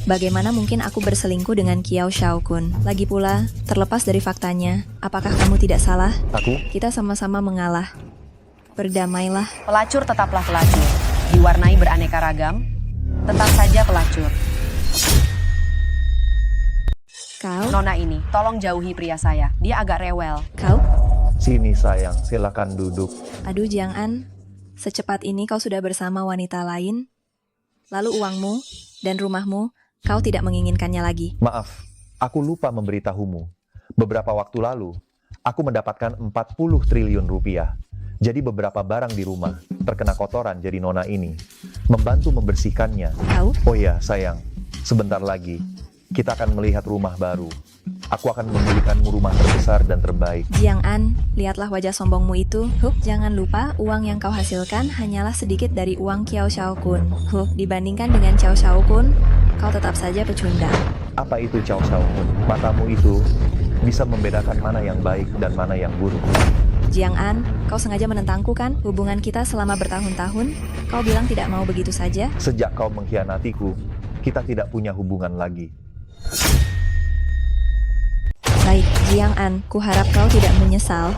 bagaimana mungkin aku berselingkuh dengan Kiao Xiaokun? Lagi pula, terlepas dari faktanya, apakah kamu tidak salah? Aku? Kita sama-sama mengalah. Berdamailah. Pelacur tetaplah pelacur. Diwarnai beraneka ragam, tetap saja pelacur. Kau? Nona ini, tolong jauhi pria saya. Dia agak rewel. Kau? Sini sayang, silakan duduk. Aduh Jiang An, secepat ini kau sudah bersama wanita lain? Lalu uangmu dan rumahmu, kau tidak menginginkannya lagi. Maaf, aku lupa memberitahumu. Beberapa waktu lalu, aku mendapatkan 40 triliun rupiah. Jadi beberapa barang di rumah terkena kotoran jadi nona ini. Membantu membersihkannya. Kau? Oh ya, sayang. Sebentar lagi, kita akan melihat rumah baru. Aku akan membelikanmu rumah terbesar dan terbaik. Jiang An, lihatlah wajah sombongmu itu. Jangan lupa uang yang kau hasilkan hanyalah sedikit dari uang Kiao Xiaokun. Dibandingkan dengan Kiao Xiaokun, kau tetap saja pecundang. Apa itu Kiao Xiaokun? Matamu itu bisa membedakan mana yang baik dan mana yang buruk. Jiang An, kau sengaja menentangku kan? Hubungan kita selama bertahun-tahun, kau bilang tidak mau begitu saja? Sejak kau mengkhianatiku, kita tidak punya hubungan lagi. Baik, Jiang An, kuharap kau tidak menyesal.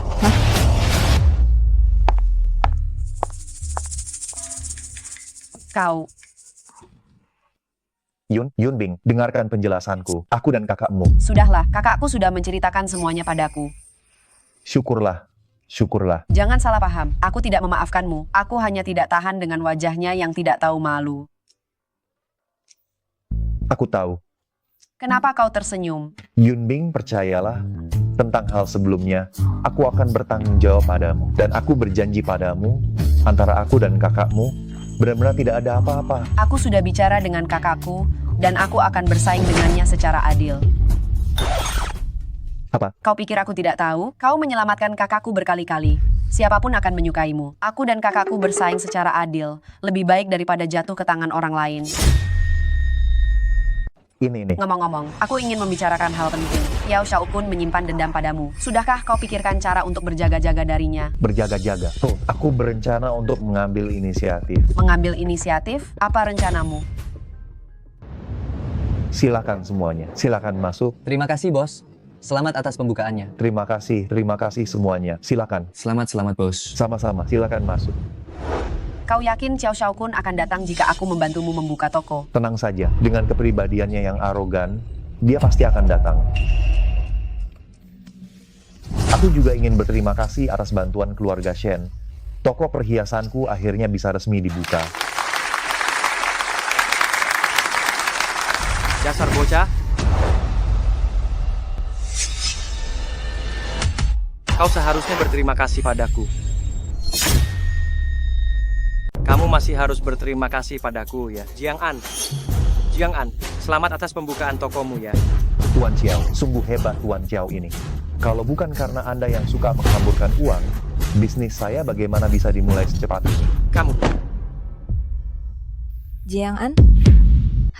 Kau. Yunbing, dengarkan penjelasanku. Aku dan kakakmu. Sudahlah, kakakku sudah menceritakan semuanya padaku. Syukurlah. Jangan salah paham, aku tidak memaafkanmu. Aku hanya tidak tahan dengan wajahnya yang tidak tahu malu. Aku tahu. Kenapa kau tersenyum? Yunbing, percayalah, tentang hal sebelumnya, aku akan bertanggung jawab padamu. Dan aku berjanji padamu, antara aku dan kakakmu, benar-benar tidak ada apa-apa. Aku sudah bicara dengan kakakku, dan aku akan bersaing dengannya secara adil. Apa? Kau pikir aku tidak tahu? Kau menyelamatkan kakakku berkali-kali. Siapapun akan menyukaimu. Aku dan kakakku bersaing secara adil. Lebih baik daripada jatuh ke tangan orang lain. Ini. Ngomong-ngomong, aku ingin membicarakan hal penting. Kiao Xiaokun menyimpan dendam padamu. Sudahkah kau pikirkan cara untuk berjaga-jaga darinya? Berjaga-jaga. Aku berencana untuk mengambil inisiatif. Mengambil inisiatif? Apa rencanamu? Silakan semuanya. Silakan masuk. Terima kasih, Bos. Selamat atas pembukaannya. Terima kasih semuanya. Silakan. Selamat, Bos. Sama-sama, silakan masuk. Kau yakin Xiao Xiaokun akan datang jika aku membantumu membuka toko? Tenang saja, dengan kepribadiannya yang arogan, dia pasti akan datang. Aku juga ingin berterima kasih atas bantuan keluarga Shen. Toko perhiasanku akhirnya bisa resmi dibuka. Dasar bocah. Kau seharusnya berterima kasih padaku. Kamu masih harus berterima kasih padaku ya, Jiang An. Jiang An, selamat atas pembukaan tokomu ya. Tuan Xiao, sungguh hebat Tuan Xiao ini. Kalau bukan karena Anda yang suka menghamburkan uang, bisnis saya bagaimana bisa dimulai secepat ini? Kamu. Jiang An,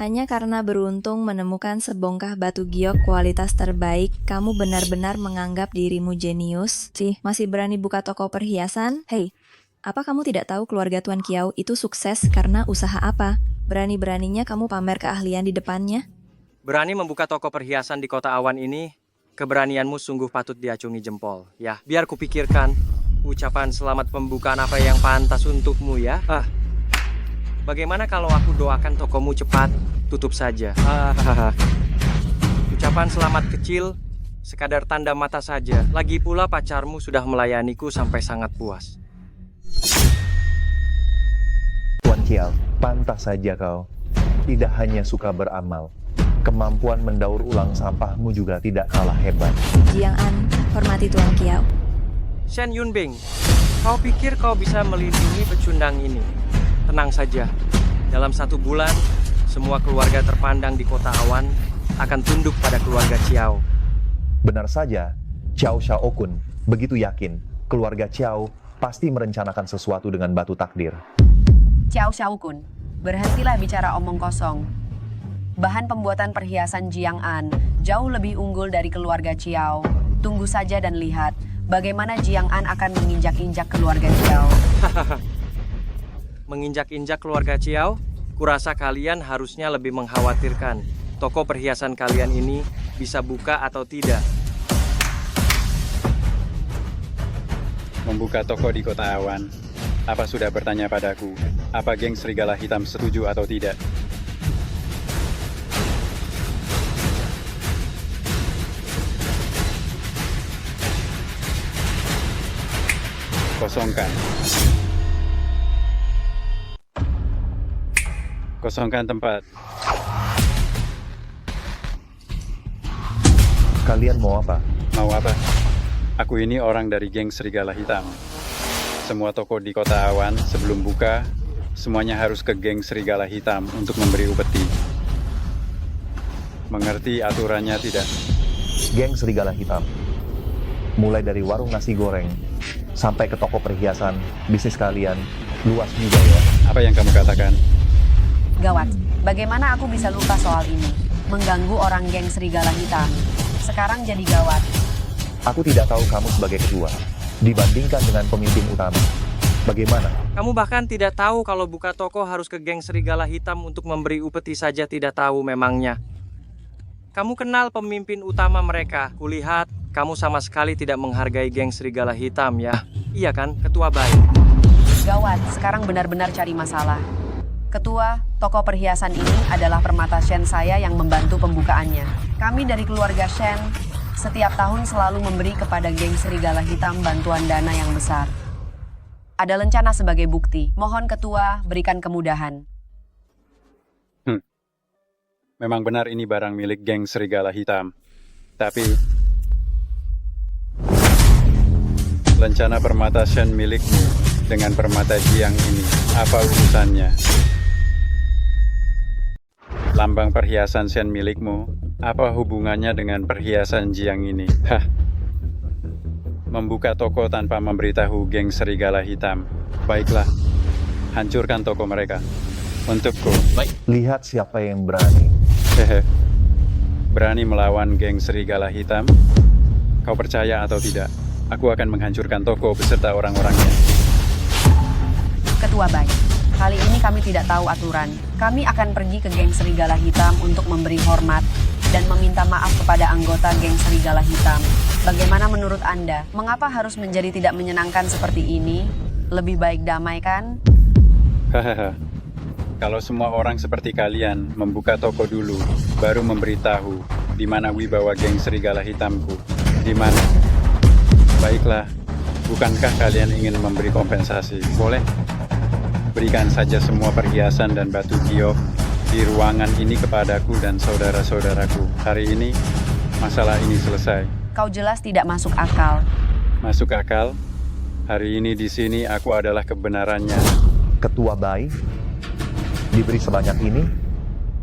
hanya karena beruntung menemukan sebongkah batu giok kualitas terbaik, kamu benar-benar menganggap dirimu jenius? Sih, masih berani buka toko perhiasan? Hei, apa kamu tidak tahu keluarga Tuan Qiao itu sukses karena usaha apa? Berani-beraninya kamu pamer keahlian di depannya? Berani membuka toko perhiasan di kota awan ini, keberanianmu sungguh patut diacungi jempol. Ya, biar kupikirkan ucapan selamat pembukaan apa yang pantas untukmu ya. Bagaimana kalau aku doakan tokomu cepat tutup saja? Ucapan selamat kecil, sekadar tanda mata saja. Lagi pula pacarmu sudah melayaniku sampai sangat puas. Tuan Qiao, pantas saja kau. Tidak hanya suka beramal, kemampuan mendaur ulang sampahmu juga tidak kalah hebat. Jiang An, hormati Tuan Qiao. Shen Yunbing, kau pikir kau bisa melindungi pecundang ini? Tenang saja, dalam 1 bulan, semua keluarga terpandang di kota awan akan tunduk pada keluarga Qiao. Benar saja, Xiao Xiaokun begitu yakin keluarga Qiao pasti merencanakan sesuatu dengan batu takdir. Xiao Xiaokun, berhentilah bicara omong kosong. Bahan pembuatan perhiasan Jiang An jauh lebih unggul dari keluarga Qiao. Tunggu saja dan lihat bagaimana Jiang An akan menginjak-injak keluarga Qiao. Menginjak-injak keluarga Qiao? Kurasa kalian harusnya lebih mengkhawatirkan toko perhiasan kalian ini bisa buka atau tidak. Membuka toko di kota awan. Apa sudah bertanya padaku? Apa geng serigala hitam setuju atau tidak? Kosongkan. Kosongkan tempat. Kalian mau apa? Mau apa? Aku ini orang dari geng serigala hitam. Semua toko di kota awan sebelum buka, semuanya harus ke geng serigala hitam untuk memberi upeti. Mengerti aturannya tidak? Geng serigala hitam. Mulai dari warung nasi goreng, sampai ke toko perhiasan, bisnis kalian luas juga ya. Apa yang kamu katakan? Gawat, bagaimana aku bisa lupa soal ini? Mengganggu orang geng serigala hitam. Sekarang jadi gawat. Aku tidak tahu kamu sebagai ketua, dibandingkan dengan pemimpin utama. Bagaimana? Kamu bahkan tidak tahu kalau buka toko harus ke geng serigala hitam untuk memberi upeti saja tidak tahu memangnya. Kamu kenal pemimpin utama mereka. Kulihat, kamu sama sekali tidak menghargai geng serigala hitam ya. Iya kan, ketua baik. Gawat, sekarang benar-benar cari masalah. Ketua, toko perhiasan ini adalah permata Shen saya yang membantu pembukaannya. Kami dari keluarga Shen setiap tahun selalu memberi kepada geng serigala hitam bantuan dana yang besar. Ada lencana sebagai bukti. Mohon ketua berikan kemudahan. Memang benar ini barang milik geng serigala hitam. Tapi lencana permata Shen milikmu dengan permata Jiang ini, apa urusannya? Lambang perhiasan Shen milikmu, apa hubungannya dengan perhiasan Jiang ini? Membuka toko tanpa memberitahu geng serigala hitam. Baiklah, hancurkan toko mereka. Untukku. Baik. Lihat siapa yang berani. Berani melawan geng serigala hitam? Kau percaya atau tidak? Aku akan menghancurkan toko beserta orang-orangnya. Ketua baik, Kali ini kami tidak tahu aturan. Kami akan pergi ke geng Serigala Hitam untuk memberi hormat dan meminta maaf kepada anggota geng Serigala Hitam. Bagaimana menurut Anda? Mengapa harus menjadi tidak menyenangkan seperti ini? Lebih baik damai, kan? Hahaha. Kalau semua orang seperti kalian membuka toko dulu, baru memberitahu di mana wibawa geng Serigala Hitamku. Di mana? Baiklah, bukankah kalian ingin memberi kompensasi? Boleh? Berikan saja semua perhiasan dan batu giok di ruangan ini kepadaku dan saudara-saudaraku. Hari ini, masalah ini selesai. Kau jelas tidak masuk akal. Masuk akal? Hari ini di sini aku adalah kebenarannya. Ketua Bai, diberi sebanyak ini,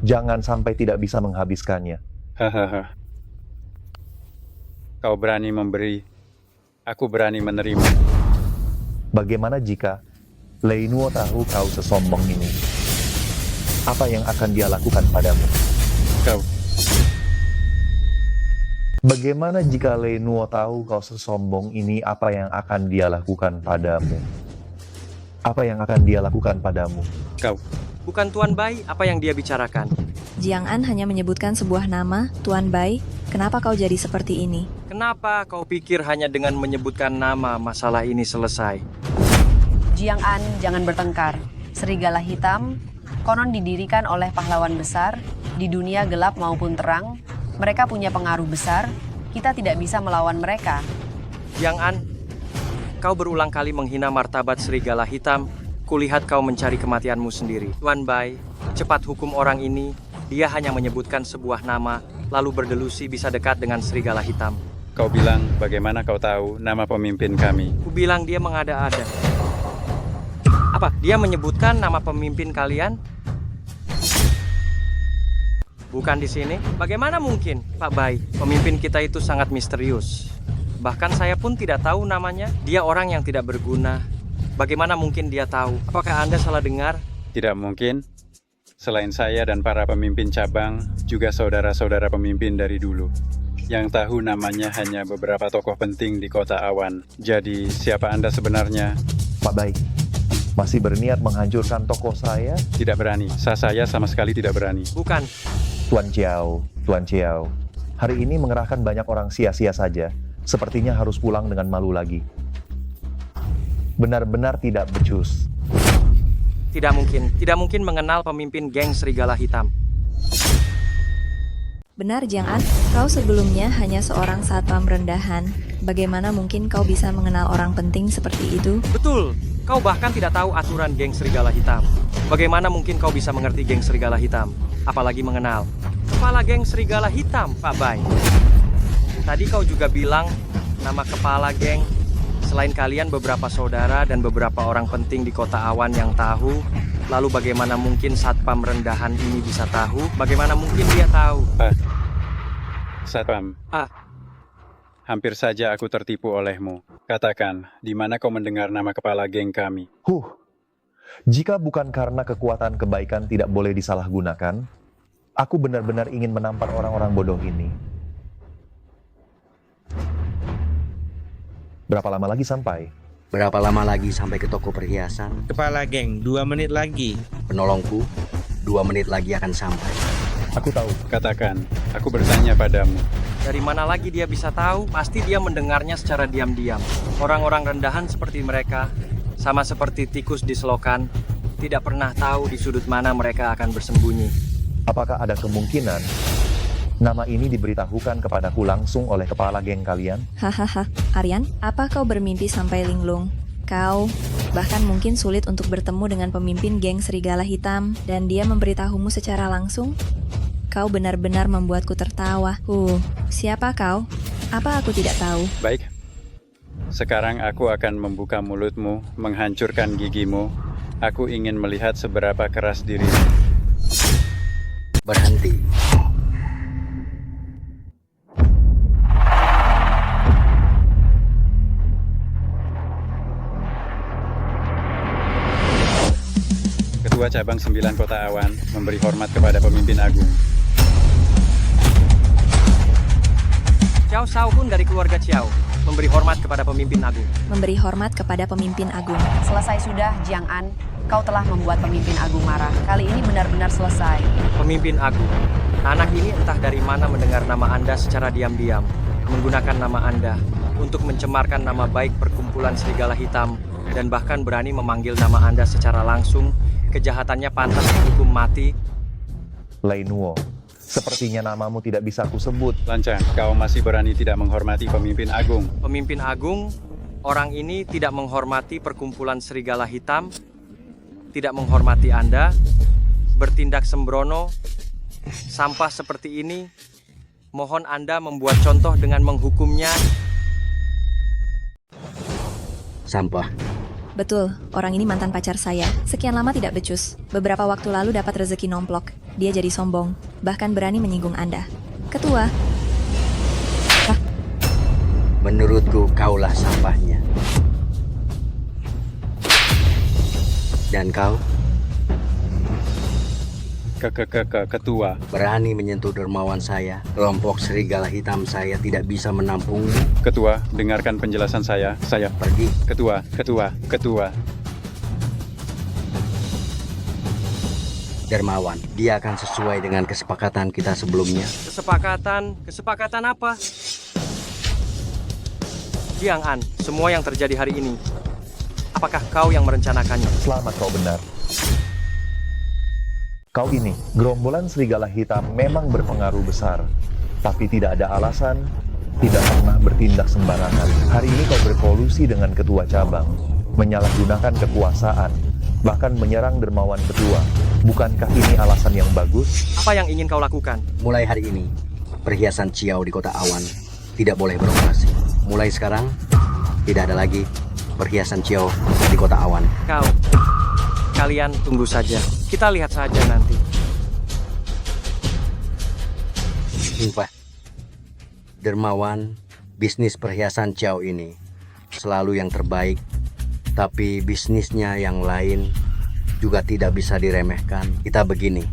jangan sampai tidak bisa menghabiskannya. Hahaha. Kau berani memberi, aku berani menerima. Bagaimana jika Lei Nuo tahu kau sesombong ini? Apa yang akan dia lakukan padamu? Kau. Bagaimana jika Lei Nuo tahu kau sesombong ini? Apa yang akan dia lakukan padamu? Apa yang akan dia lakukan padamu? Kau. Bukan Tuan Bai, apa yang dia bicarakan? Jiang An hanya menyebutkan sebuah nama, Tuan Bai. Kenapa kau jadi seperti ini? Kenapa kau pikir hanya dengan menyebutkan nama masalah ini selesai? Jiang An, jangan bertengkar. Serigala Hitam konon didirikan oleh pahlawan besar di dunia gelap maupun terang. Mereka punya pengaruh besar. Kita tidak bisa melawan mereka. Jiang An, kau berulang kali menghina martabat Serigala Hitam. Kulihat kau mencari kematianmu sendiri. Tuan Bai, cepat hukum orang ini. Dia hanya menyebutkan sebuah nama, lalu berdelusi bisa dekat dengan Serigala Hitam. Kau bilang, bagaimana kau tahu nama pemimpin kami? Ku bilang dia mengada-ada. Apa? Dia menyebutkan nama pemimpin kalian? Bukan di sini? Bagaimana mungkin, Pak Bai? Pemimpin kita itu sangat misterius. Bahkan saya pun tidak tahu namanya. Dia orang yang tidak berguna. Bagaimana mungkin dia tahu? Apakah Anda salah dengar? Tidak mungkin. Selain saya dan para pemimpin cabang, juga saudara-saudara pemimpin dari dulu. Yang tahu namanya hanya beberapa tokoh penting di Kota Awan. Jadi, siapa Anda sebenarnya? Pak Bai, masih berniat menghancurkan toko saya? Tidak berani. Saya sama sekali tidak berani. Bukan. Tuan Chiao, hari ini mengerahkan banyak orang sia-sia saja. Sepertinya harus pulang dengan malu lagi. Benar-benar tidak becus. Tidak mungkin mengenal pemimpin geng Serigala Hitam. Benar, Jiang An, kau sebelumnya hanya seorang satpam rendahan. Bagaimana mungkin kau bisa mengenal orang penting seperti itu? Betul, kau bahkan tidak tahu aturan geng Serigala Hitam. Bagaimana mungkin kau bisa mengerti geng Serigala Hitam? Apalagi mengenal kepala geng Serigala Hitam, Pak Bai. Tadi kau juga bilang nama kepala geng. Selain kalian, beberapa saudara dan beberapa orang penting di Kota Awan yang tahu. Lalu bagaimana mungkin satpam rendahan ini bisa tahu? Bagaimana mungkin dia tahu? Satpam. Hampir saja aku tertipu olehmu. Katakan, di mana kau mendengar nama kepala geng kami? Jika bukan karena kekuatan kebaikan tidak boleh disalahgunakan, aku benar-benar ingin menampar orang-orang bodoh ini. Berapa lama lagi sampai? Berapa lama lagi sampai ke toko perhiasan? Kepala geng, 2 menit lagi. Penolongku, 2 menit lagi akan sampai. Aku tahu. Katakan, aku bertanya padamu. Dari mana lagi dia bisa tahu? Pasti dia mendengarnya secara diam-diam. Orang-orang rendahan seperti mereka, sama seperti tikus di selokan, tidak pernah tahu di sudut mana mereka akan bersembunyi. Apakah ada kemungkinan nama ini diberitahukan kepadaku langsung oleh kepala geng kalian? Hahaha, Aryan, apa kau bermimpi sampai linglung? Kau bahkan mungkin sulit untuk bertemu dengan pemimpin geng Serigala Hitam dan dia memberitahumu secara langsung? Kau benar-benar membuatku tertawa. Siapa kau? Apa aku tidak tahu? Baik. Sekarang aku akan membuka mulutmu, menghancurkan gigimu. Aku ingin melihat seberapa keras dirimu. Berhenti. Ketua Cabang 9 Kota Awan memberi hormat kepada pemimpin agung. Chiao Shaokun dari keluarga Chiao. Memberi hormat kepada pemimpin agung. Memberi hormat kepada pemimpin agung. Selesai sudah, Jiang An. Kau telah membuat pemimpin agung marah. Kali ini benar-benar selesai. Pemimpin agung, anak ini entah dari mana mendengar nama Anda secara diam-diam, menggunakan nama Anda untuk mencemarkan nama baik perkumpulan serigala hitam, dan bahkan berani memanggil nama Anda secara langsung. Kejahatannya pantas dihukum mati. Lei Nuo, sepertinya namamu tidak bisa kusebut. Lancang, kau masih berani tidak menghormati pemimpin agung. Pemimpin agung, orang ini tidak menghormati perkumpulan serigala hitam, tidak menghormati Anda, bertindak sembrono, sampah seperti ini. Mohon Anda membuat contoh dengan menghukumnya. Sampah. Betul, orang ini mantan pacar saya. Sekian lama tidak becus. Beberapa waktu lalu dapat rezeki nomplok. Dia jadi sombong, bahkan berani menyinggung Anda. Ketua. Menurutku kaulah sampahnya. Dan kau? Ketua. Berani menyentuh dermawan saya. Kelompok serigala hitam saya tidak bisa menampungmu. Ketua, dengarkan penjelasan saya. Saya pergi. Ketua. Dermawan, dia akan sesuai dengan kesepakatan kita sebelumnya. Kesepakatan apa? Jiang An, semua yang terjadi hari ini, apakah kau yang merencanakannya? Selamat, kau benar. Kau ini, gerombolan serigala hitam memang berpengaruh besar, tapi tidak ada alasan, tidak pernah bertindak sembarangan. Hari ini kau berkolusi dengan ketua cabang, menyalahgunakan kekuasaan, bahkan menyerang dermawan ketua. Bukankah ini alasan yang bagus? Apa yang ingin kau lakukan? Mulai hari ini, perhiasan Ciao di Kota Awan tidak boleh beroperasi. Mulai sekarang, tidak ada lagi perhiasan Ciao di Kota Awan. Kalian tunggu saja. Kita lihat saja nanti. Dermawan, bisnis perhiasan Ciao ini selalu yang terbaik, tapi bisnisnya yang lain juga tidak bisa diremehkan. Kita begini,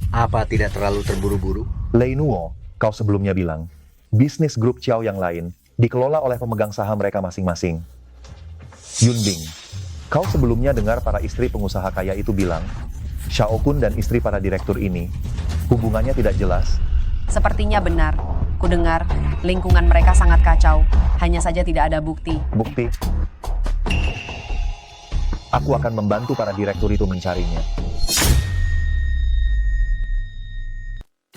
apa tidak terlalu terburu-buru? Lei Nuo, kau sebelumnya bilang, bisnis grup Ciao yang lain dikelola oleh pemegang saham mereka masing-masing. Yunbing, kau sebelumnya dengar para istri pengusaha kaya itu bilang, Xiao Kun dan istri para direktur ini, hubungannya tidak jelas? Sepertinya benar. Kudengar, lingkungan mereka sangat kacau. Hanya saja tidak ada bukti. Bukti? Aku akan membantu para direktur itu mencarinya.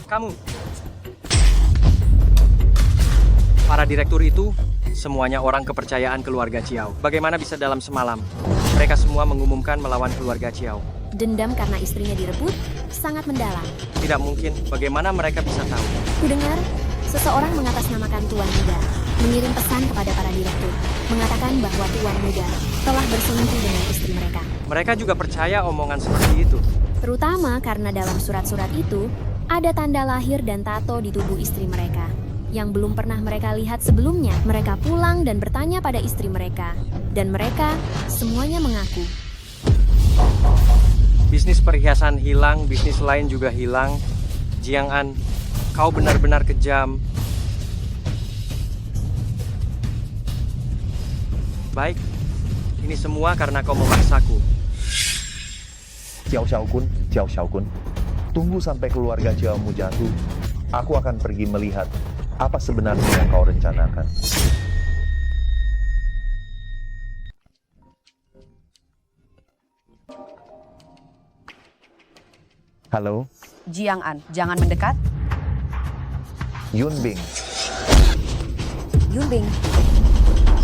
Kamu. Para direktur itu, semuanya orang kepercayaan keluarga Ciao. Bagaimana bisa dalam semalam? Mereka semua mengumumkan melawan keluarga Ciao. Dendam karena istrinya direbut sangat mendalam. Tidak mungkin, bagaimana mereka bisa tahu? Kudengar, seseorang mengatasnamakan Tuan Muda, mengirim pesan kepada para direktur, mengatakan bahwa Tuan Muda telah berselingkuh dengan istri mereka. Mereka juga percaya omongan seperti itu. Terutama karena dalam surat-surat itu, ada tanda lahir dan tato di tubuh istri mereka, yang belum pernah mereka lihat sebelumnya. Mereka pulang dan bertanya pada istri mereka, dan mereka semuanya mengaku. Bisnis perhiasan hilang, bisnis lain juga hilang. Jiang An, kau benar-benar kejam. Baik, ini semua karena kau memaksaku. Xiao Kun, tunggu sampai keluarga Ciaomu jatuh. Aku akan pergi melihat apa sebenarnya yang kau rencanakan. Halo? Jiang An, jangan mendekat. Yunbing.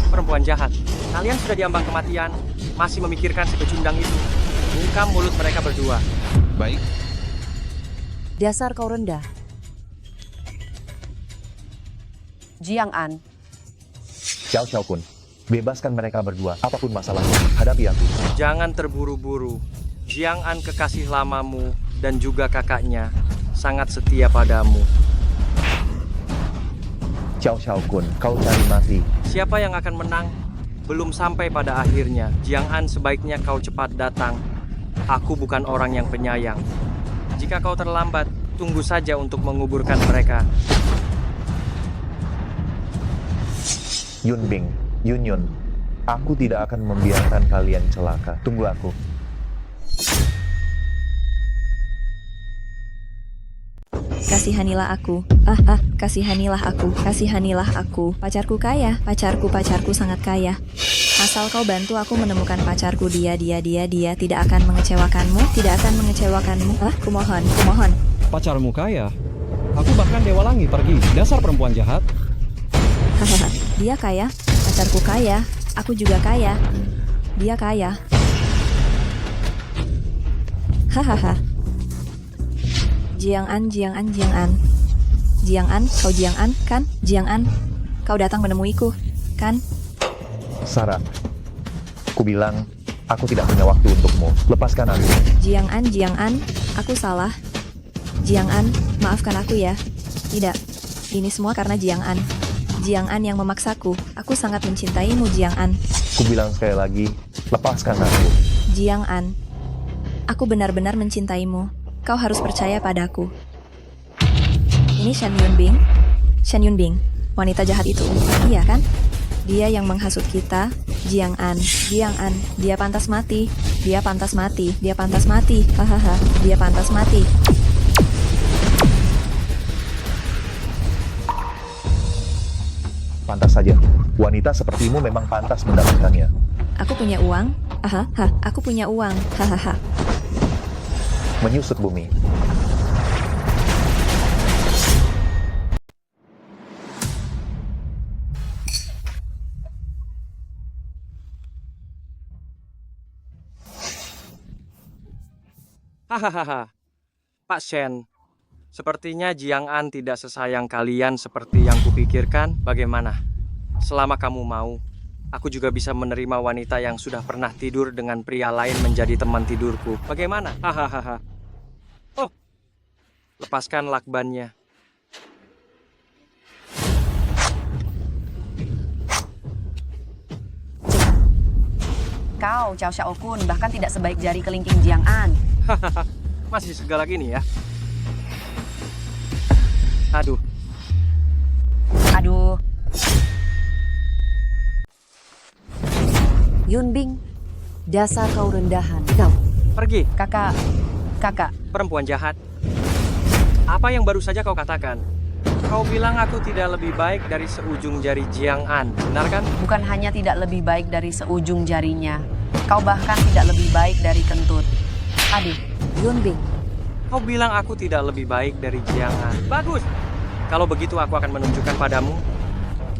Perempuan jahat, kalian sudah diambang kematian, masih memikirkan si pecundang itu. Bungkam mulut mereka berdua. Baik. Dasar kau rendah. Jiang An. Xiao Kun, bebaskan mereka berdua. Apapun masalahnya, hadapi aku. Jangan terburu-buru. Jiang An kekasih lamamu dan juga kakaknya sangat setia padamu. Xiao Kun, kau cari mati. Siapa yang akan menang? Belum sampai pada akhirnya. Jiang An, sebaiknya kau cepat datang. Aku bukan orang yang penyayang. Jika kau terlambat, tunggu saja untuk menguburkan mereka. Yunbing, Yunyun, aku tidak akan membiarkan kalian celaka. Tunggu aku. Kasihanilah aku. Kasihanilah aku. Kasihanilah aku. Pacarku kaya. Pacarku sangat kaya. Asal kau bantu aku menemukan pacarku. Dia tidak akan mengecewakanmu. Tidak akan mengecewakanmu. Kumohon. Pacarmu kaya? Aku bahkan Dewa Langit pergi. Dasar perempuan jahat. Hahaha. Dia kaya. Pacarku kaya. Aku juga kaya. Dia kaya. Hahaha. Jiang An, kau Jiang An, kan? Jiang An, kau datang menemuiku, kan? Sarah, ku bilang, aku tidak punya waktu untukmu. Lepaskan aku. Jiang An, aku salah. Jiang An, maafkan aku ya. Tidak, ini semua karena Jiang An. Jiang An yang memaksaku. Aku sangat mencintaimu, Jiang An. Ku bilang sekali lagi, lepaskan aku. Jiang An, aku benar-benar mencintaimu. Kau harus percaya padaku. Ini Shen Yunbing, wanita jahat itu. Iya kan? Dia yang menghasut kita. Jiang An, dia pantas mati. Dia pantas mati. Hahaha, dia pantas mati. Pantas saja. Wanita sepertimu memang pantas mendapatkannya. Aku punya uang. Aku punya uang. Hahaha. Menyusut bumi. Hahaha. Pak Shen, sepertinya Jiang An tidak sesayang kalian seperti yang kupikirkan. Bagaimana? Selama kamu mau, aku juga bisa menerima wanita yang sudah pernah tidur dengan pria lain menjadi teman tidurku. Bagaimana? Hahaha. Oh, lepaskan lakbannya. Kau, Cao Xiaokun, bahkan tidak sebaik jari kelingking Jiang An. Hahaha, masih segalak ini ya? Aduh. Yunbing, dasar kau rendahan. Kau. Pergi. Kakak. Perempuan jahat. Apa yang baru saja kau katakan? Kau bilang aku tidak lebih baik dari seujung jari Jiang An, benar kan? Bukan hanya tidak lebih baik dari seujung jarinya. Kau bahkan tidak lebih baik dari kentut. Adik. Yunbing. Kau bilang aku tidak lebih baik dari Jiang An. Bagus. Kalau begitu aku akan menunjukkan padamu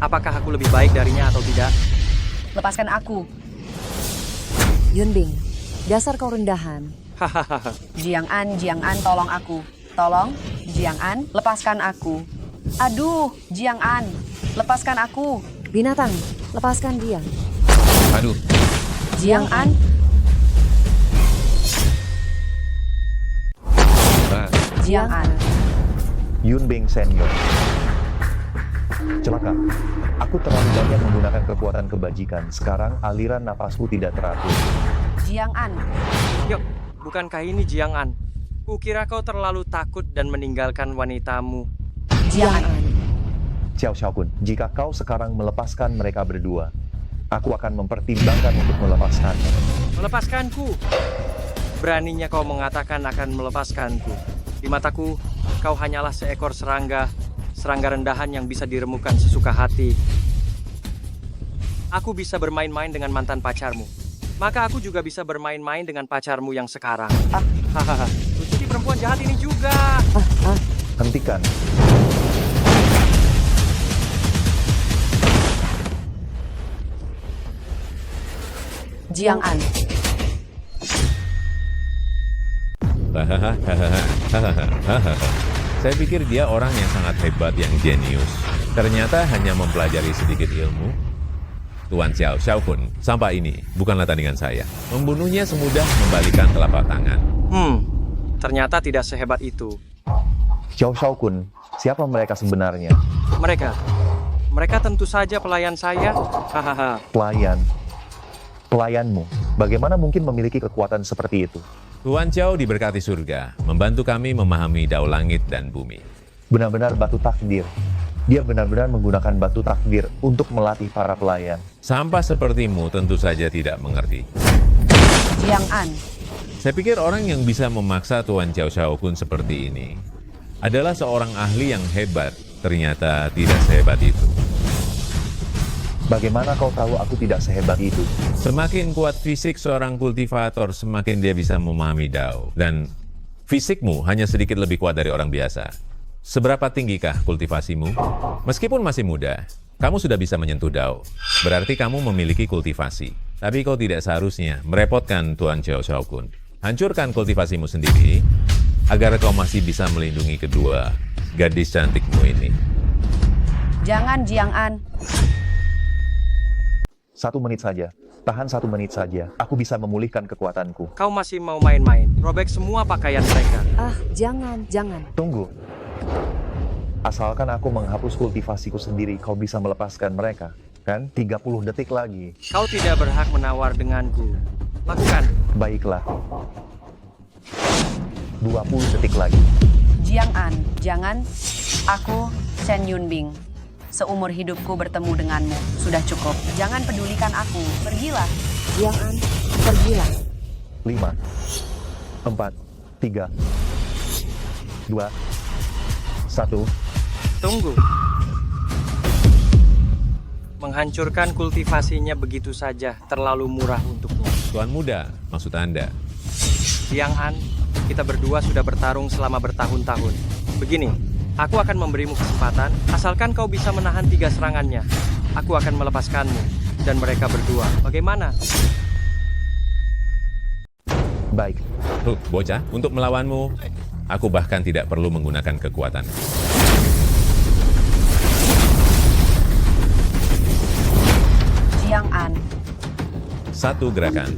apakah aku lebih baik darinya atau tidak. Lepaskan aku. Yunbing, dasar kau rendahan. Hahaha. Jiang An, tolong aku. Tolong, Jiang An, lepaskan aku. Aduh, Jiang An, lepaskan aku. Binatang, lepaskan dia. Aduh. Jiang An. Jiang An. Yunbing Senior. Celaka. Aku terlalu banyak menggunakan kekuatan kebajikan. Sekarang aliran napasku tidak teratur. Jiang An. Yuk, bukankah ini Jiang An? Kukira kau terlalu takut dan meninggalkan wanitamu. Jiang An. Cao Xiaokun, jika kau sekarang melepaskan mereka berdua, aku akan mempertimbangkan untuk melepaskan. Melepaskanku? Beraninya kau mengatakan akan melepaskanku. Di mataku, kau hanyalah seekor serangga rendahan yang bisa diremukan sesuka hati. Aku bisa bermain-main dengan mantan pacarmu. Maka aku juga bisa bermain-main dengan pacarmu yang sekarang. Hahaha, jadi perempuan jahat ini juga. Hentikan. Jiang An. Saya pikir dia orang yang sangat hebat, yang jenius. Ternyata hanya mempelajari sedikit ilmu. Tuan Xiao Xiaokun, sampah ini bukanlah tandingan saya. Membunuhnya semudah membalikan telapak tangan. Ternyata tidak sehebat itu. Xiao Xiaokun, siapa mereka sebenarnya? Mereka tentu saja pelayan saya. Hahaha. Pelayanmu, bagaimana mungkin memiliki kekuatan seperti itu? Tuan Xiao diberkati surga, membantu kami memahami dao langit dan bumi. Benar-benar batu takdir. Dia benar-benar menggunakan batu takdir untuk melatih para pelayan. Sampah sepertimu tentu saja tidak mengerti. Jiang An, Saya pikir orang yang bisa memaksa Tuan Xiao Shaokun seperti ini adalah seorang ahli yang hebat. Ternyata tidak sehebat itu. Bagaimana kau tahu aku tidak sehebat itu? Semakin kuat fisik seorang kultivator, semakin dia bisa memahami Dao. Dan fisikmu hanya sedikit lebih kuat dari orang biasa. Seberapa tinggikah kultivasimu? Meskipun masih muda, kamu sudah bisa menyentuh Dao. Berarti kamu memiliki kultivasi. Tapi kau tidak seharusnya merepotkan Tuan Xiao Shaokun. Hancurkan kultivasimu sendiri, agar kau masih bisa melindungi kedua gadis cantikmu ini. jangan Jiang An. 1 menit saja. Tahan 1 menit saja. Aku bisa memulihkan kekuatanku. Kau masih mau main-main, robek semua pakaian mereka. Ah, jangan. Tunggu. Asalkan aku menghapus kultivasiku sendiri, kau bisa melepaskan mereka. Kan? 30 detik lagi. Kau tidak berhak menawar denganku. Lakukan. Baiklah. 20 detik lagi. Jiang An, jangan. Aku, Shen Yunbing. Seumur hidupku bertemu denganmu. Sudah cukup. Jangan pedulikan aku. Pergilah. Jiang An, pergilah. 5, 4, 3, 2, 1. Tunggu. Menghancurkan kultivasinya begitu saja terlalu murah untuknya. Tuan muda, maksud Anda. Jiang An, kita berdua sudah bertarung selama bertahun-tahun. Begini, aku akan memberimu kesempatan, asalkan kau bisa menahan 3 serangannya. Aku akan melepaskanmu, dan mereka berdua. Bagaimana? Baik. Bocah, untuk melawanmu, aku bahkan tidak perlu menggunakan kekuatan. Jiang An. 1 gerakan.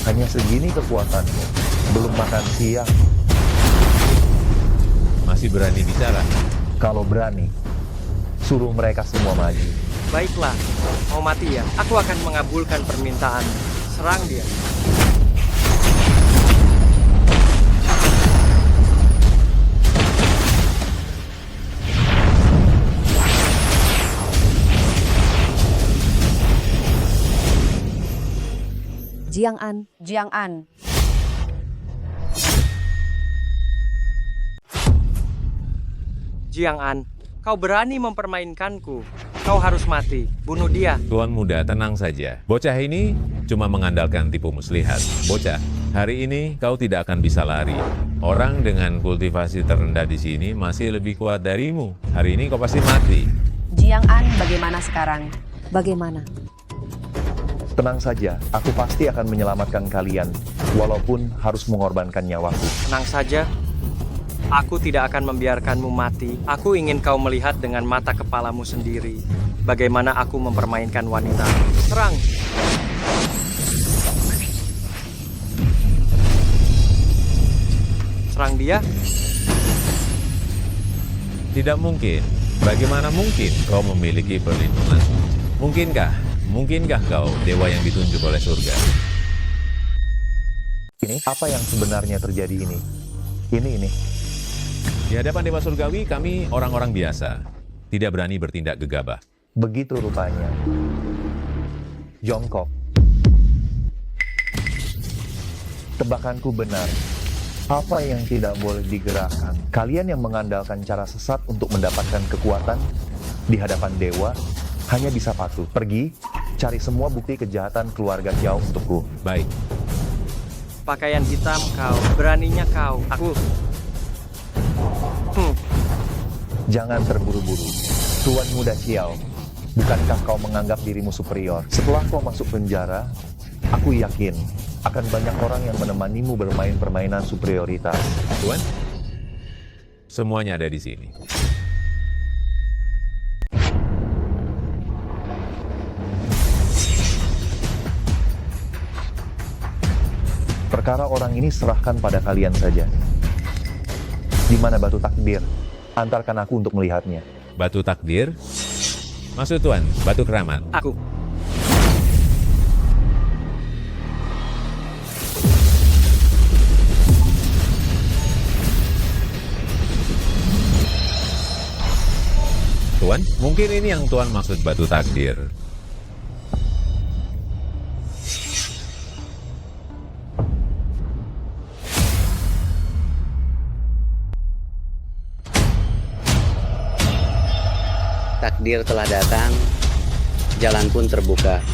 Hanya segini kekuatanmu. Belum makan siang. Masih berani bicara? Kalau berani, suruh mereka semua maju. Baiklah, mau mati ya? Aku akan mengabulkan permintaan. Serang dia. Jiang An. Jiang An. Jiang An, kau berani mempermainkanku. Kau harus mati. Bunuh dia. Tuan muda, tenang saja. Bocah ini cuma mengandalkan tipu muslihat. Bocah, hari ini kau tidak akan bisa lari. Orang dengan kultivasi terendah di sini masih lebih kuat darimu. Hari ini kau pasti mati. Jiang An, bagaimana sekarang? Bagaimana? Tenang saja, aku pasti akan menyelamatkan kalian, walaupun harus mengorbankan nyawaku. Tenang saja. Aku tidak akan membiarkanmu mati. Aku ingin kau melihat dengan mata kepalamu sendiri bagaimana aku mempermainkan wanita. Serang! Serang dia. Tidak mungkin. Bagaimana mungkin kau memiliki perlindungan? Mungkinkah kau dewa yang ditunjuk oleh surga? Ini apa yang sebenarnya terjadi ini? Ini. Di hadapan dewa surgawi, kami orang-orang biasa. Tidak berani bertindak gegabah. Begitu rupanya. Jongkok. Tebakanku benar. Apa yang tidak boleh digerakkan? Kalian yang mengandalkan cara sesat untuk mendapatkan kekuatan di hadapan dewa, hanya bisa patuh. Pergi, cari semua bukti kejahatan keluarga Xiao untukku. Baik. Pakaian hitam kau, beraninya kau. Aku. Jangan terburu-buru. Tuan muda Xiao, bukankah kau menganggap dirimu superior? Setelah kau masuk penjara, aku yakin akan banyak orang yang menemanimu bermain permainan superioritas. Tuan, semuanya ada di sini. Perkara orang ini serahkan pada kalian saja. Di mana batu takdir? Antarkan aku untuk melihatnya. Batu takdir? Maksud Tuan, batu keramat? Aku. Mungkin ini yang Tuhan maksud batu takdir. Takdir telah datang, jalan pun terbuka.